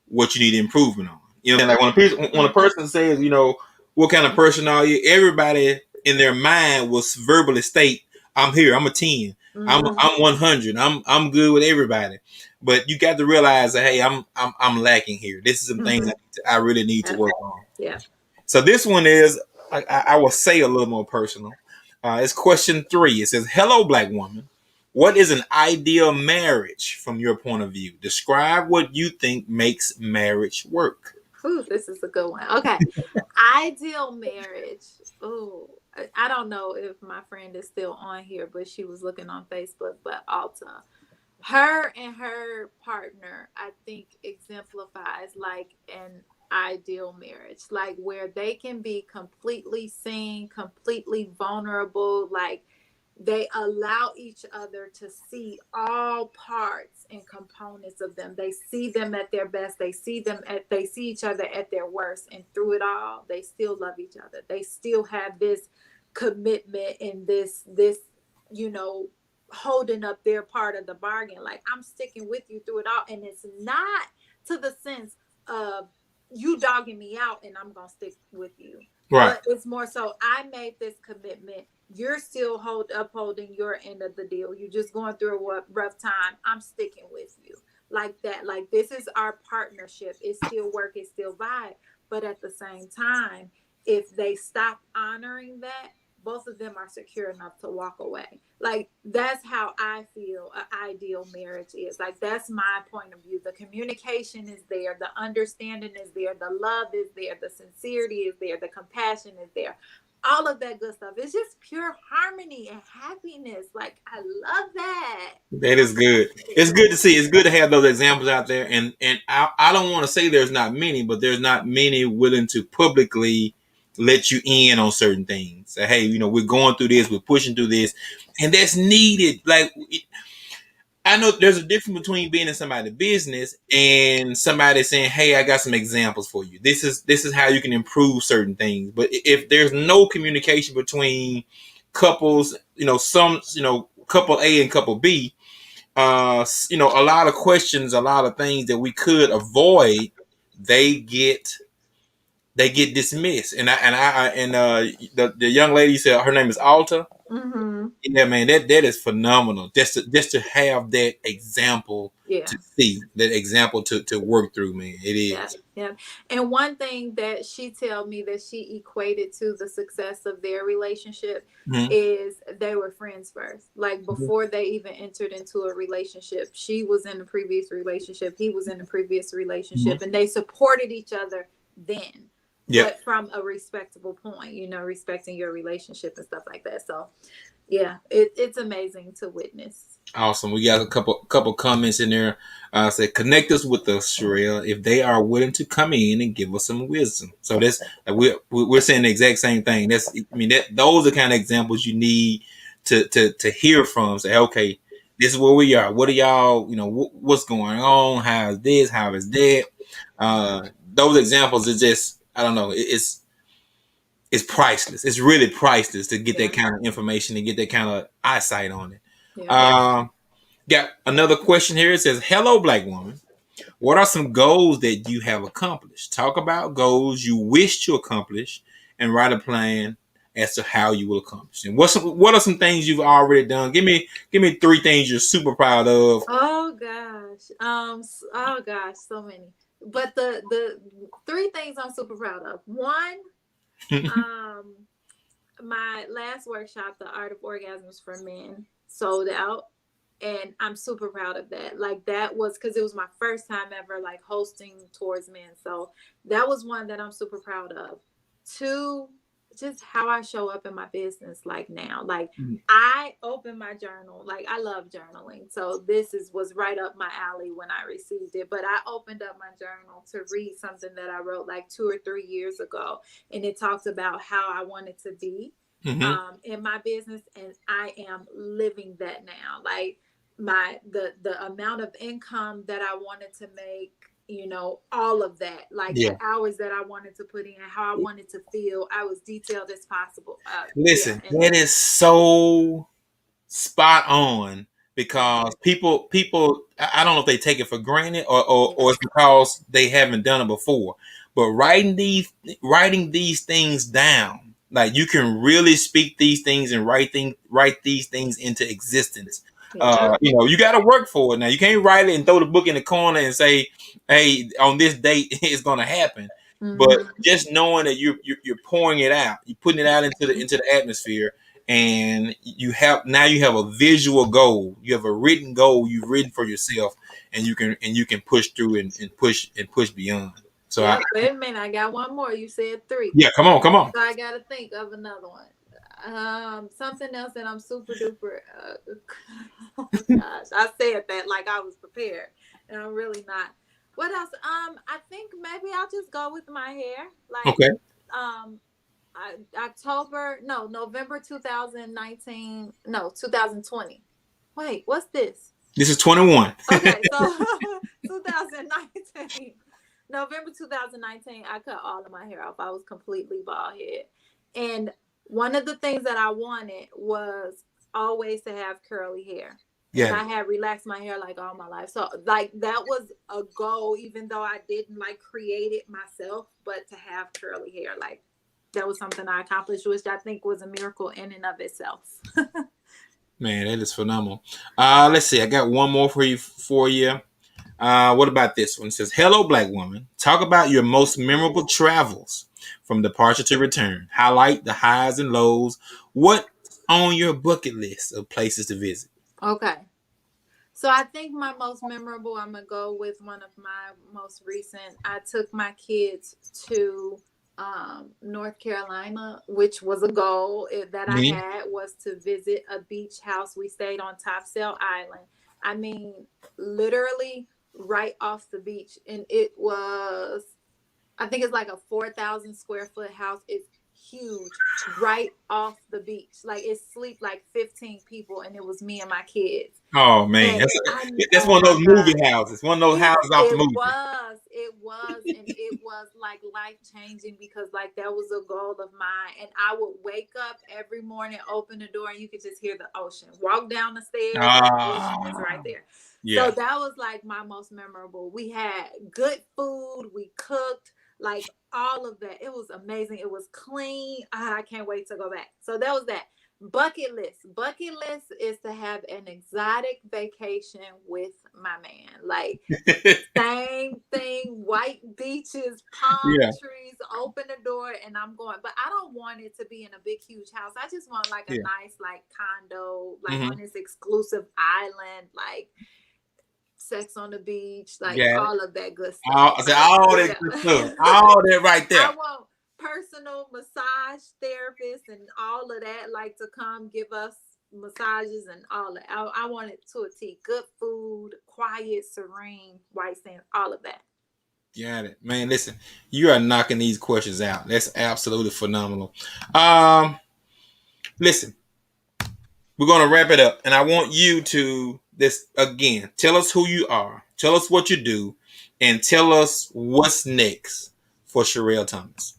what you need improvement on. You know, like when a person says, you know, what kind of person are you? Everybody in their mind will verbally state, "I'm here. I'm a 10. I'm 100. I'm good with everybody." But you got to realize that, hey, I'm lacking here. This is some things I really need to work on. Yeah. So this one is, I will say, a little more personal. It's question 3. It says, "Hello, Black woman. What is an ideal marriage from your point of view? Describe what you think makes marriage work." Ooh, this is a good one. Okay. Ideal marriage. Oh, I don't know if my friend is still on here, but she was looking on Facebook. But Alta, her and her partner, I think, exemplifies like an ideal marriage, like where they can be completely seen, completely vulnerable, like they allow each other to see all parts and components of them. They see them at their best. They see each other at their worst. And through it all, they still love each other. They still have this commitment and this, you know, holding up their part of the bargain. Like, I'm sticking with you through it all. And it's not to the sense of you dogging me out and I'm going to stick with you. Right. But it's more so, I made this commitment. You're still upholding your end of the deal. You're just going through a rough time. I'm sticking with you like that. Like, this is our partnership. It's still work. It's still vibe. But at the same time, if they stop honoring that, both of them are secure enough to walk away. Like, that's how I feel an ideal marriage is. Like, that's my point of view. The communication is there. The understanding is there. The love is there. The sincerity is there. The compassion is there. All of that good stuff. It's just pure harmony and happiness. Like, I love that. That is good. It's good to see. It's good to have those examples out there. And I don't want to say there's not many, but there's not many willing to publicly let you in on certain things. Say, hey, you know, we're going through this, we're pushing through this, and that's needed. Like, I know there's a difference between being in somebody's business and somebody saying, hey, I got some examples for you. This is how you can improve certain things. But if there's no communication between couples, you know, couple A and couple B, you know, a lot of questions, a lot of things that we could avoid, they get dismissed. And the young lady said her name is Alta. Mm-hmm. Yeah, man, that is phenomenal. Just to have that example to see, that example to work through, man. It is. Yeah. And one thing that she told me that she equated to the success of their relationship is they were friends first. Like, before they even entered into a relationship, she was in a previous relationship, he was in a previous relationship, and they supported each other then. But from a respectable point, you know, respecting your relationship and stuff like that. So, yeah, it's amazing to witness. Awesome. We got a couple comments in there. Said, connect us with us, Charelle, if they are willing to come in and give us some wisdom. So that's we're saying the exact same thing. Those are kind of examples you need to hear from. Say, okay, this is where we are. What are y'all? You know, what's going on? How is this? How is that? Those examples are just, I don't know. It's priceless. It's really priceless to get that kind of information and get that kind of eyesight on it. Got another question here. It says, hello, Black woman. What are some goals that you have accomplished? Talk about goals you wish to accomplish and write a plan as to how you will accomplish them. What are some things you've already done? Give me 3 things you're super proud of. Oh gosh, so many. But the 3 things I'm super proud of. One, my last workshop, The Art of Orgasms for Men, sold out. And I'm super proud of that. Like, that was because it was my first time ever like hosting towards men. So that was one that I'm super proud of. 2, just how I show up in my business. Like, now, like I open my journal. Like, I love journaling. So this was right up my alley when I received it. But I opened up my journal to read something that I wrote like 2 or 3 years ago. And it talks about how I wanted to be in my business. And I am living that now. Like, the amount of income that I wanted to make, all of that, like the hours that I wanted to put in, how I wanted to feel. I was detailed as possible. Listen, that is so spot on, because people I don't know if they take it for granted, or it's because they haven't done it before. But writing these things down, like, you can really speak these things and write these things into existence. You got to work for it. Now, you can't write it and throw the book in the corner and say, "Hey, on this date it's going to happen." But just knowing that you're pouring it out, you're putting it out into the atmosphere, and you have a visual goal, you have a written goal you've written for yourself, and you can push through and push beyond. So wait a minute, I got one more. You said 3. Yeah, come on. So I gotta think of another one. Something else that I'm super duper. Oh my gosh, I said that like I was prepared, and I'm really not. What else? I think maybe I'll just go with my hair. Like, okay. November 2019. No, 2020. Wait, what's this? This is 21. Okay, so 2019. November 2019, I cut all of my hair off. I was completely bald head. And one of the things that I wanted was always to have curly hair. Yeah. And I had relaxed my hair like all my life. So like that was a goal, even though I didn't like create it myself, but to have curly hair, like that was something I accomplished, which I think was a miracle in and of itself. Man, that is phenomenal. Let's see. I got one more for you. What about this one? It says, "Hello, Black woman. Talk about your most memorable travels from departure to return. Highlight the highs and lows. What's on your bucket list of places to visit?" Okay. So I think my most memorable, I'm going to go with one of my most recent. I took my kids to North Carolina, which was a goal that I had, was to visit a beach house. We stayed on Topsail Island. I mean, literally right off the beach. And it was, I think it's like a 4,000 square foot house. It's huge, right off the beach. Like it sleep like 15 people, and it was me and my kids. Oh man, that's one of those movie houses. One of those houses off the movie. It was, and it was like life changing, because like that was a goal of mine. And I would wake up every morning, open the door, and you could just hear the ocean. Walk down the stairs, and the ocean was right there. Yeah. So that was like my most memorable. We had good food. We cooked. Like all of that. It was amazing. It was clean. I can't wait to go back. So that was that. Bucket list is to have an exotic vacation with my man. Like same thing, white beaches, palm trees, open the door, and I'm going. But I don't want it to be in a big, huge house. I just want like a nice, like condo, like on this exclusive island, like sex on the beach, like all of that good stuff. All that good stuff. All that right there. I want personal massage therapists and all of that, like to come give us massages and all that. I want it to a T. Good food, quiet, serene, white sand, all of that. Got it. Man, listen, you are knocking these questions out. That's absolutely phenomenal. Listen, we're going to wrap it up, and I want you to tell us who you are, tell us what you do, and tell us what's next for Charelle Thomas.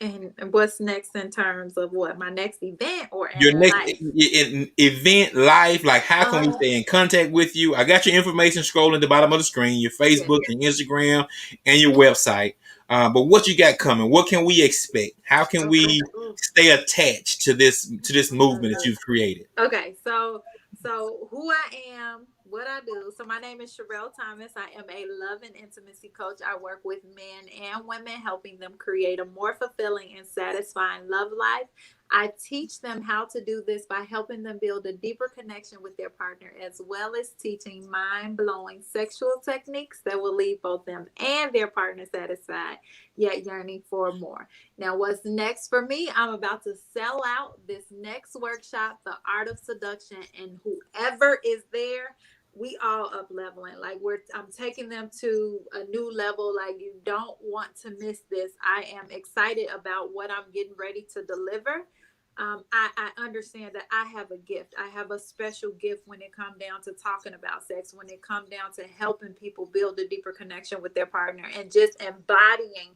And what's next in terms of what? My next event or your next event, life? Like, how can we stay in contact with you? I got your information scrolling at the bottom of the screen, your Facebook and Instagram and your website. But what you got coming? What can we expect? How can we stay attached to this movement that you've created? Okay, so who I am, what I do. So my name is Charelle Thomas. I am a love and intimacy coach. I work with men and women, helping them create a more fulfilling and satisfying love life. I teach them how to do this by helping them build a deeper connection with their partner, as well as teaching mind-blowing sexual techniques that will leave both them and their partner satisfied, yet yearning for more. Now, what's next for me? I'm about to sell out this next workshop, The Art of Seduction, and whoever is there, we all up leveling. Like I'm taking them to a new level. Like, you don't want to miss this. I am excited about what I'm getting ready to deliver. I understand that I have a gift. I have a special gift when it comes down to talking about sex, when it comes down to helping people build a deeper connection with their partner, and just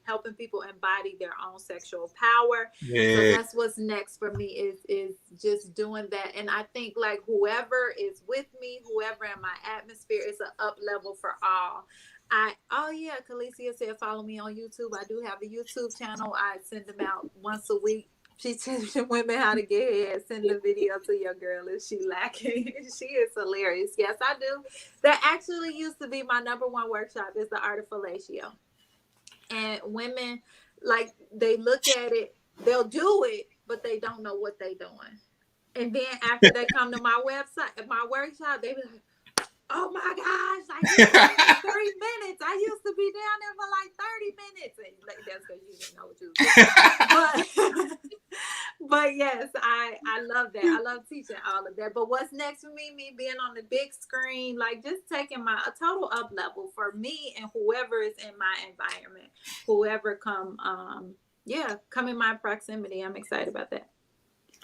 helping people embody their own sexual power. Yeah. So that's what's next for me is just doing that. And I think like whoever is with me, whoever in my atmosphere, is an up level for all. Khaleesi said follow me on YouTube. I do have a YouTube channel. I send them out once a week. She teaching women how to get head. Send the video to your girl if she lacking. She is hilarious. Yes, I do. That actually used to be my number one workshop, is the Art of Fellatio. And women, like, they look at it, they'll do it, but they don't know what they're doing. And then after they come to my website, my workshop, they be like, oh my gosh, like 3 minutes. I used to be down there for like 30 minutes. And like, that's because you didn't know what you were doing. But yes, I love that. I love teaching all of that. But what's next for me being on the big screen, like just taking a total up level for me and whoever is in my environment, whoever come in my proximity. I'm excited about that.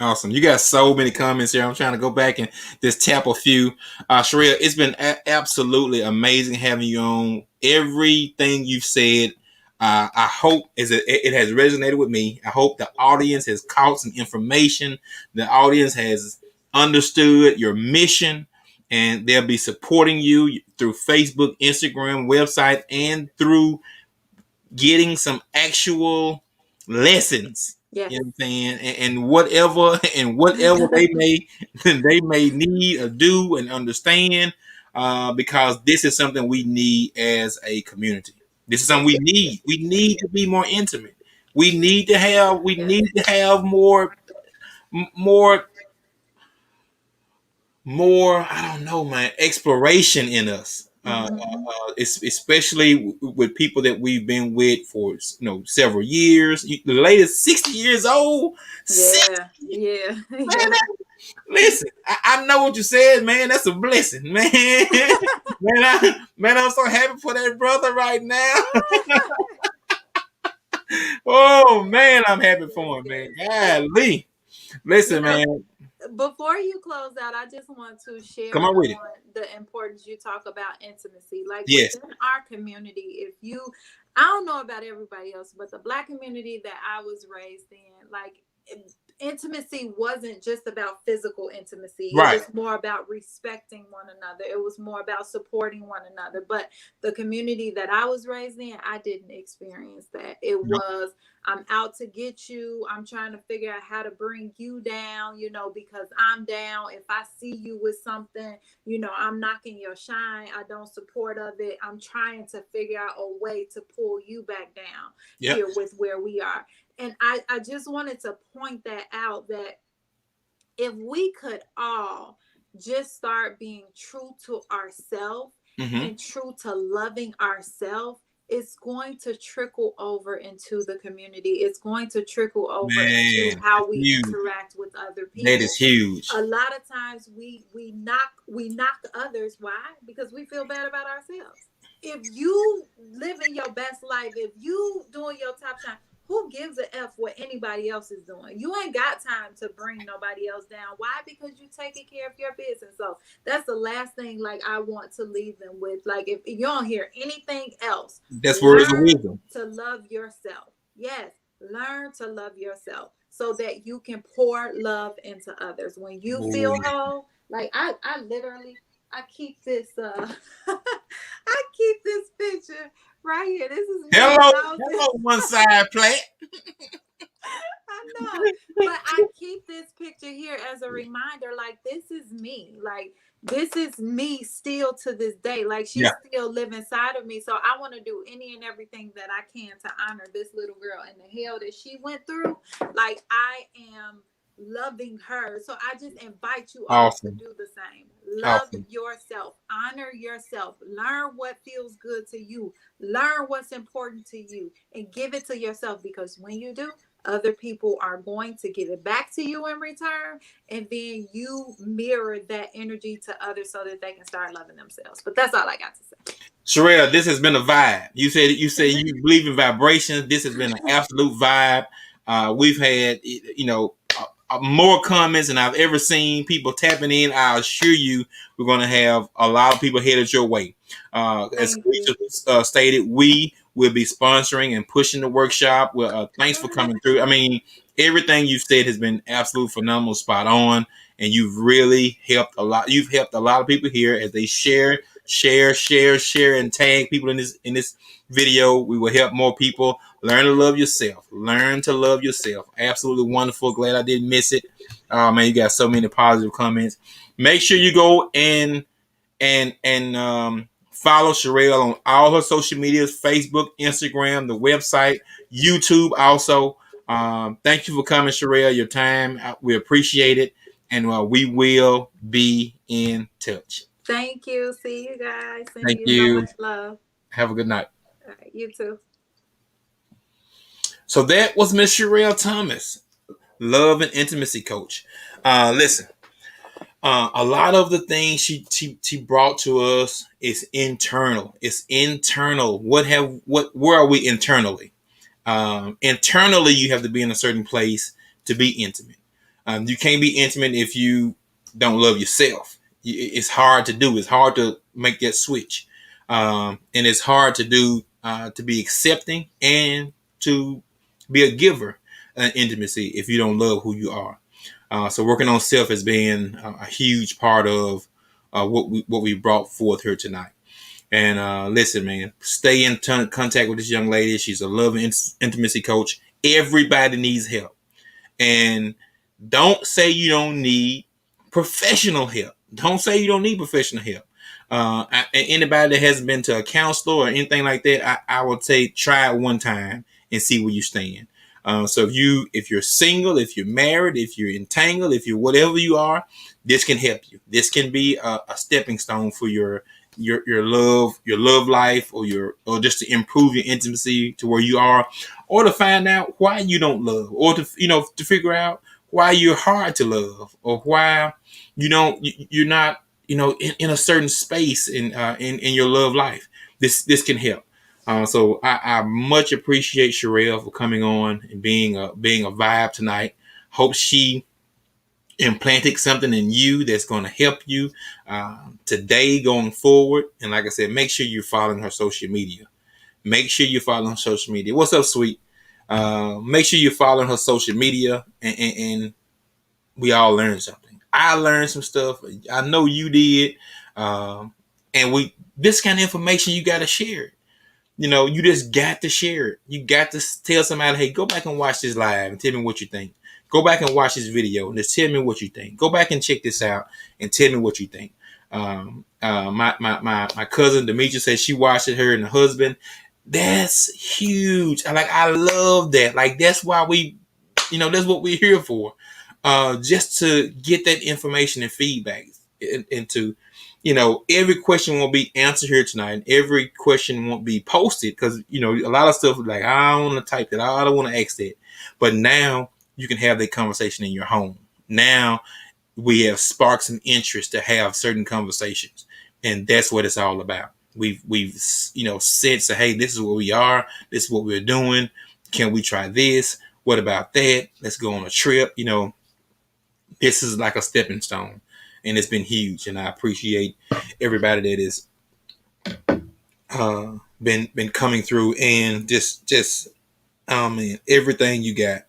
Awesome. You got so many comments here. I'm trying to go back and just tap a few. Charelle, it's been absolutely amazing having you on. Everything you've said, I hope it has resonated with me. I hope the audience has caught some information. The audience has understood your mission, and they'll be supporting you through Facebook, Instagram, website, and through getting some actual lessons. Yes. You know what I'm saying? And whatever they may need or do and understand, because this is something we need as a community. This is something we need. We need to be more intimate. We need to have more, I don't know, man, exploration in us. Especially with people that we've been with for several years. The latest 60 years old. Yeah. Man, listen, I know what you said, man. That's a blessing, man. I'm so happy for that brother right now. Oh man, I'm happy for him, man. Golly. Listen, man. Before you close out, I just want to share the importance you talk about intimacy. Like within our community, I don't know about everybody else, but the Black community that I was raised in, like intimacy wasn't just about physical intimacy. Right. It was more about respecting one another. It was more about supporting one another. But the community that I was raised in, I didn't experience that. It was, I'm out to get you. I'm trying to figure out how to bring you down, because I'm down. If I see you with something, I'm knocking your shine. I don't support of it. I'm trying to figure out a way to pull you back down here with where we are. And I just wanted to point that out, that if we could all just start being true to ourselves and true to loving ourselves, it's going to trickle over into the community. It's going to trickle over into how we interact with other people. That is huge. A lot of times we knock others. Why? Because we feel bad about ourselves. If you living your best life, if you doing your top shine, who gives a F what anybody else is doing? You ain't got time to bring nobody else down. Why? Because you taking care of your business. So that's the last thing, like, I want to leave them with. Like, if you don't hear anything else, that's words of wisdom. To love yourself. Yes, learn to love yourself so that you can pour love into others. When you feel whole, like I keep this I keep this picture right here. This is hello one side plant. I know, but I keep this picture here as a reminder, like, this is me. Like, this is me still to this day. Like, she still live inside of me. So I want to do any and everything that I can to honor this little girl and the hell that she went through. Like, I am loving her. So I just invite you all to do the same. Love yourself, honor yourself, learn what feels good to you, learn what's important to you, and give it to yourself, because when you do, other people are going to give it back to you in return, and then you mirror that energy to others so that they can start loving themselves. But that's all I got to say. Charelle, this has been a vibe. You said you believe in vibrations. This has been an absolute vibe. We've had, more comments than I've ever seen. People tapping in. I assure you, we're going to have a lot of people headed your way. As Alicia stated, we will be sponsoring and pushing the workshop. Well, thanks for coming through. I mean, everything you've said has been absolute phenomenal, spot on, and you've really helped a lot. You've helped a lot of people here as they share, and tag people in this video. We will help more people learn to love yourself. Learn to love yourself. Absolutely wonderful. Glad I didn't miss it. Man, you got so many positive comments. Make sure you go and follow Charelle on all her social medias: Facebook, Instagram, the website, YouTube. Also, thank you for coming, Charelle. Your time, we appreciate it, and we will be in touch. Thank you. See you guys. Thank you. So much love. Have a good night. All right, you too. So that was Miss Charelle Thomas, love and intimacy coach. Listen, a lot of the things she brought to us is internal. It's internal. Where are we internally? Internally, you have to be in a certain place to be intimate. You can't be intimate if you don't love yourself. It's hard to do. It's hard to make that switch, and it's hard to do to be accepting and to be a giver intimacy if you don't love who you are. So working on self has been a huge part of what we brought forth here tonight. And listen, man, stay in contact with this young lady. She's a love and intimacy coach. Everybody needs help. And don't say you don't need professional help. Don't say you don't need professional help. Anybody that hasn't been to a counselor or anything like that, I would say try it one time and see where you stand. So if you're single, if you're married, if you're entangled, if you're whatever you are, this can help you. This can be a stepping stone for your love life, or just to improve your intimacy to where you are, or to find out why you don't love, or to figure out why you're hard to love, or why you're not in a certain space in your love life. This can help. So I much appreciate Charelle for coming on and being a vibe tonight. Hope she implanted something in you that's going to help you today going forward. And like I said, make sure you're following her social media. Make sure you're following her social media. What's up, sweet? Make sure you're following her social media, and we all learn something. I learned some stuff. I know you did. And this kind of information, you got to share it. You just got to share it. You got to tell somebody, hey, go back and watch this live and tell me what you think. Go back and watch this video and just tell me what you think. Go back and check this out and tell me what you think. My cousin Demetria said she watched it, her and the husband. That's huge. I love that. Like, that's why that's what we're here for. Just to get that information and feedback into. Every question won't be answered here tonight. Every question won't be posted because, a lot of stuff like, I don't want to type that. I don't want to ask that. But now you can have that conversation in your home. Now we have sparked some interest to have certain conversations. And that's what it's all about. We've said, hey, this is where we are. This is what we're doing. Can we try this? What about that? Let's go on a trip. This is like a stepping stone. And it's been huge, and I appreciate everybody that has been coming through, and just everything you got,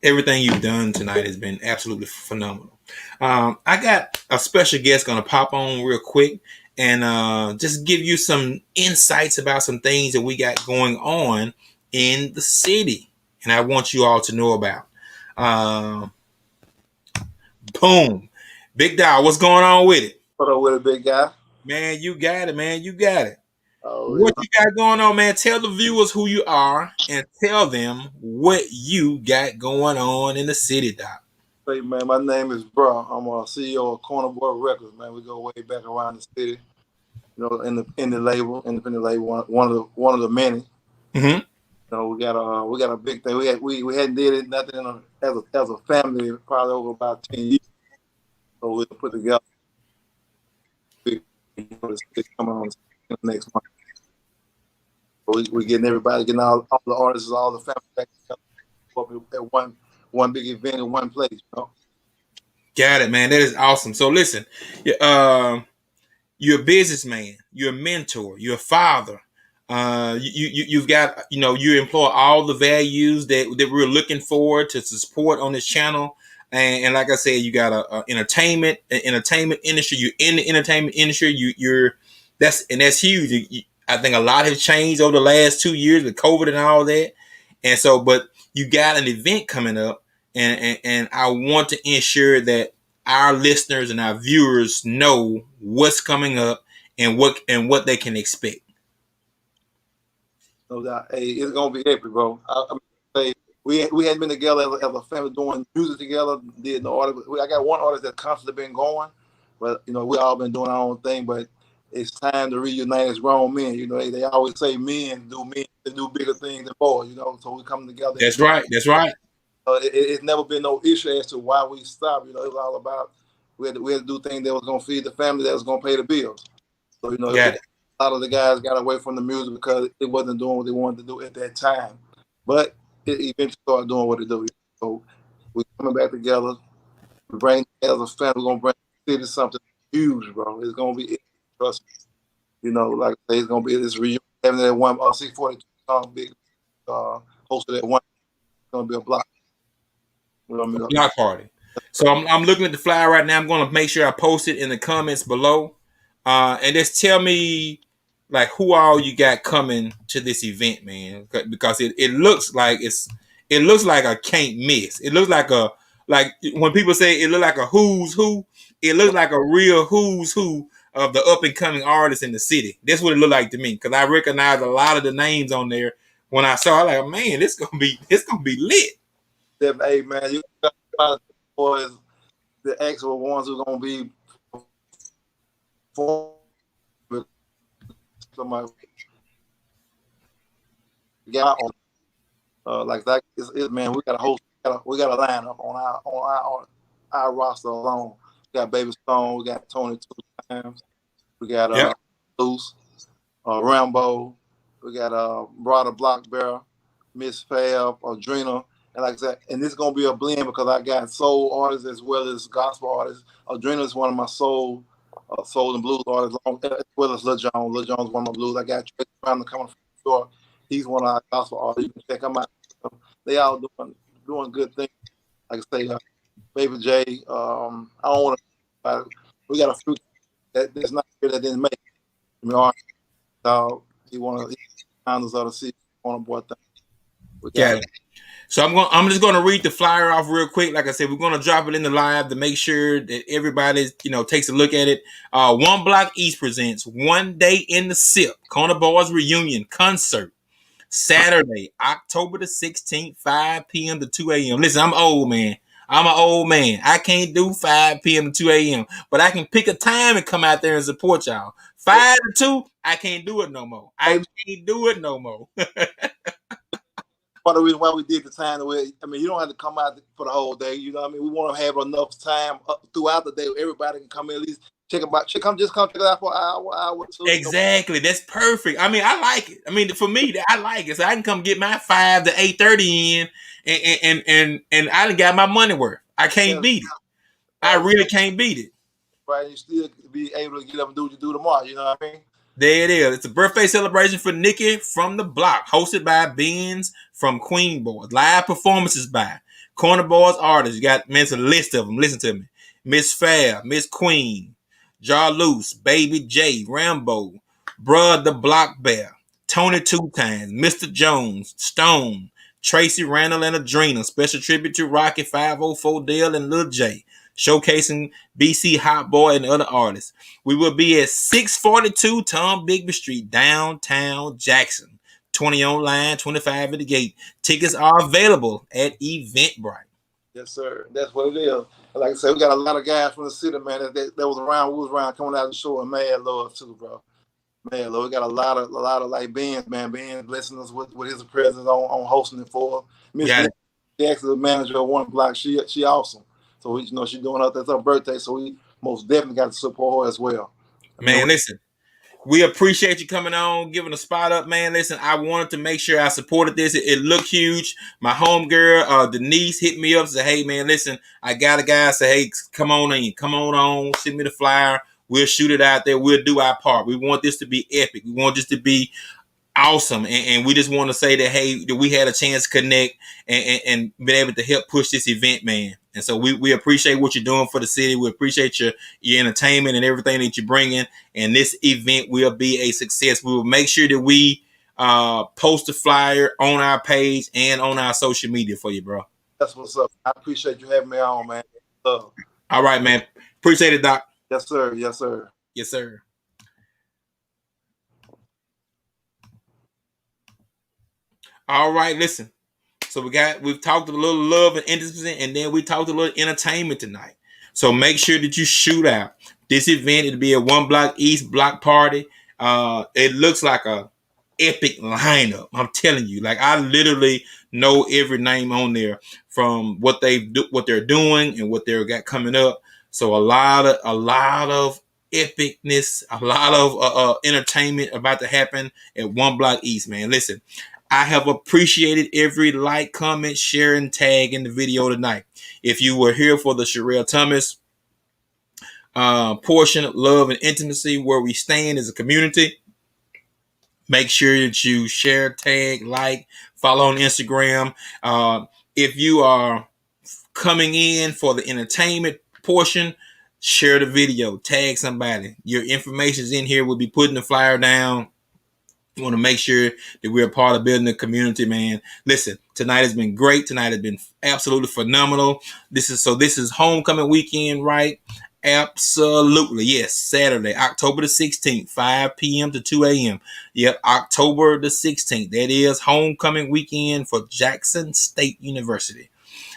everything you've done tonight has been absolutely phenomenal. I got a special guest going to pop on real quick and just give you some insights about some things that we got going on in the city, and I want you all to know about. Boom. Big Dog, what's going on with it? What up with it, big guy? Man, you got it, man. You got it. What you got going on, man? Tell the viewers who you are and tell them what you got going on in the city, Doc. Hey, man, my name is Bro. I'm a CEO of Corner Boy Records, man. We go way back around the city. Independent label, one of the many. Mm-hmm. We got a big thing. We hadn't did nothing as a family probably over about 10 years. So we'll put together coming on next month. So we're getting everybody, getting all the artists, all the family back together at one big event in one place. You know? Got it, man. That is awesome. So listen, you're a businessman, you're a mentor, you're a father. You've got, you employ all the values that we're looking for to support on this channel. And like I said, you got a entertainment industry. You're in the entertainment industry. That's huge. I think a lot has changed over the last 2 years with COVID and all that. And so, but you got an event coming up, and I want to ensure that our listeners and our viewers know what's coming up and what they can expect. No doubt. Hey, it's gonna be epic, bro. We hadn't been together as a family doing music together. Did no artist. I got one artist that constantly been going, but we all been doing our own thing. But it's time to reunite as grown men. They always say men do bigger things than boys. So we come together. That's right. That's right. It's never been no issue as to why we stopped. It was all about we had to do things that was gonna feed the family, that was gonna pay the bills. So a lot of the guys got away from the music because it wasn't doing what they wanted to do at that time. But it eventually started doing what it do. So we're coming back together. We bring as a family. We're gonna bring the city something huge, bro. It's gonna be, trust me. Like I say, it's gonna be this reunion. Having that one 642 song big hosted at one. It's gonna be a block. Block party. So I'm looking at the flyer right now. I'm going to make sure I post it in the comments below, and just tell me like who all you got coming to this event, man. Because it looks like a can't miss. It looks like when people say it looks like a who's who. It looks like a real who's who of the up and coming artists in the city. That's what it looked like to me, because I recognize a lot of the names on there. When I saw it, like, man, it's gonna be lit. Hey man, you got boys, the actual ones who are gonna be somebody got on like that. Man, we got a host. We got a lineup on our roster alone. We got Baby Stone. We got Tony 2 times. We got Loose, Rambo. We got Brother Block Bearer, Miss Fab, Adrena. And like I said, and this is gonna be a blend because I got soul artists as well as gospel artists. Adrena is one of my soul and blues artists, as well as Lil Jon. Lil Jon's one of my blues. I got Tracy Brown coming from New York. He's one of our gospel artists. You can check them out. They all doing good things. Like I say, Baby J. I don't want to. We got a few that's not here that didn't make it. I mean, he founders of the city on a board thing. Yeah. So I'm just going to read the flyer off real quick. Like I said, we're going to drop it in the live to make sure that everybody, takes a look at it. One Block East presents One Day in the SIP Corner Boys Reunion Concert, Saturday, October the 16th, 5 p.m. to 2 a.m. Listen, I'm old, man. I'm an old man. I can't do 5 p.m. to 2 a.m., but I can pick a time and come out there and support y'all. 5 to 2, I can't do it no more. Part of the reason why we did the time, you don't have to come out for the whole day. You know what I mean? We want to have enough time throughout the day where everybody can come in, at least check it out. Come check it out for an hour or two. Exactly. That's perfect. I mean, I like it. I mean, for me, I like it. So I can come get my 5 to 8:30 in, and I done got my money worth. I can't beat it. I really can't beat it. Right? You still be able to get up and do what you do tomorrow. You know what I mean? There it is. It's a birthday celebration for Nikki from the Block, hosted by Benz from Queen Boys. Live performances by Corner Boys artists. You got, man, it's a list of them. Listen to me. Miss Fab, Miss Queen, Jar Loose, Baby J, Rambo, Bruh the Block Bear, Tony 2 times, Mr. Jones, Stone, Tracy Randall and Adrena. Special tribute to Rocky 504 Dale and Lil J, showcasing BC Hot Boy and other artists. We will be at 642 Tom Bigby Street, downtown Jackson. 20 online, 25 at the gate. Tickets are available at Eventbrite. Yes, sir. That's what it is. Like I said, we got a lot of guys from the city, man, that was around. We was around coming out of the show, and mad love too, bro. Mad love. We got a lot of like Benz, man. Benz blessing us with his presence on hosting it for Miss Jackson, the manager of One Block. She awesome. So she's doing that's her birthday. So we most definitely got to support her as well. Man, listen. We appreciate you coming on, giving a spot up, man. Listen, I wanted to make sure I supported this. It looked huge. My homegirl, Denise, hit me up and said, hey, man, listen, I got a guy. Say, hey, come on in. Come on. Send me the flyer. We'll shoot it out there. We'll do our part. We want this to be epic. We want this to be awesome. And we just want to say that, hey, that we had a chance to connect and been able to help push this event, man. And so we appreciate what you're doing for the city. We appreciate your entertainment and everything that you're bringing. And this event will be a success. We will make sure that we post a flyer on our page and on our social media for you, bro. That's what's up. I appreciate you having me on, man. All right, man. Appreciate it, Doc. Yes, sir. Yes, sir. Yes, sir. All right, listen. So we've talked a little love and intimacy, and then we talked a little entertainment tonight. So make sure that you shoot out. This event, it'll be a 1 block east block party. It looks like a epic lineup. I'm telling you, like I literally know every name on there from what they're doing and what they've got coming up. So a lot of epicness, a lot of entertainment about to happen at 1 block east, man. Listen. I have appreciated every like, comment, share, and tag in the video tonight. If you were here for the Charelle Thomas portion of love and intimacy, where we stand as a community, make sure that you share, tag, like, follow on Instagram. If you are coming in for the entertainment portion, share the video, tag somebody. Your information is in here. We'll be putting the flyer down. We want to make sure that we're a part of building the community, man. Listen, tonight has been great. Tonight has been absolutely phenomenal. This is homecoming weekend, right? Absolutely. Yes. Saturday, October the 16th, 5 p.m. to 2 a.m. Yep. October the 16th. That is homecoming weekend for Jackson State University.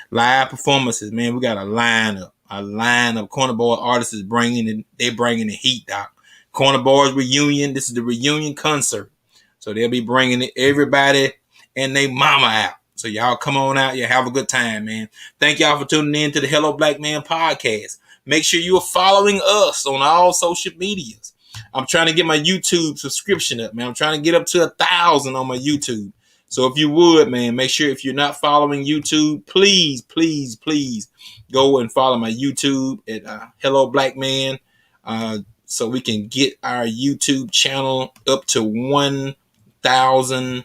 Live performances, man. We got a lineup. Corner Boy artists is bringing the heat, Doc. Corner Boys reunion. This is the reunion concert. So they'll be bringing everybody and they mama out. So y'all come on out. You have a good time, man. Thank y'all for tuning in to the Hello Black Man podcast. Make sure you are following us on all social medias. I'm trying to get my YouTube subscription up, man. I'm trying to get up to 1,000 on my YouTube. So if you would, man, make sure if you're not following YouTube, please go and follow my YouTube at Hello Black Man. So we can get our YouTube channel up to 1,000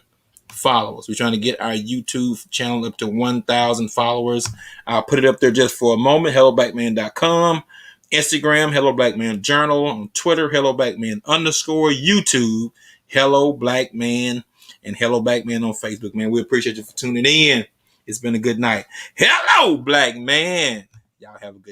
followers. We're trying to get our YouTube channel up to 1,000 followers. I'll put it up there just for a moment. HelloBlackMan.com, Instagram, Hello Black Man Journal, on Twitter, Hello Black Man _ YouTube, Hello Black Man, and Hello Black Man on Facebook, man. We appreciate you for tuning in. It's been a good night. Hello, Black Man. Y'all have a good night.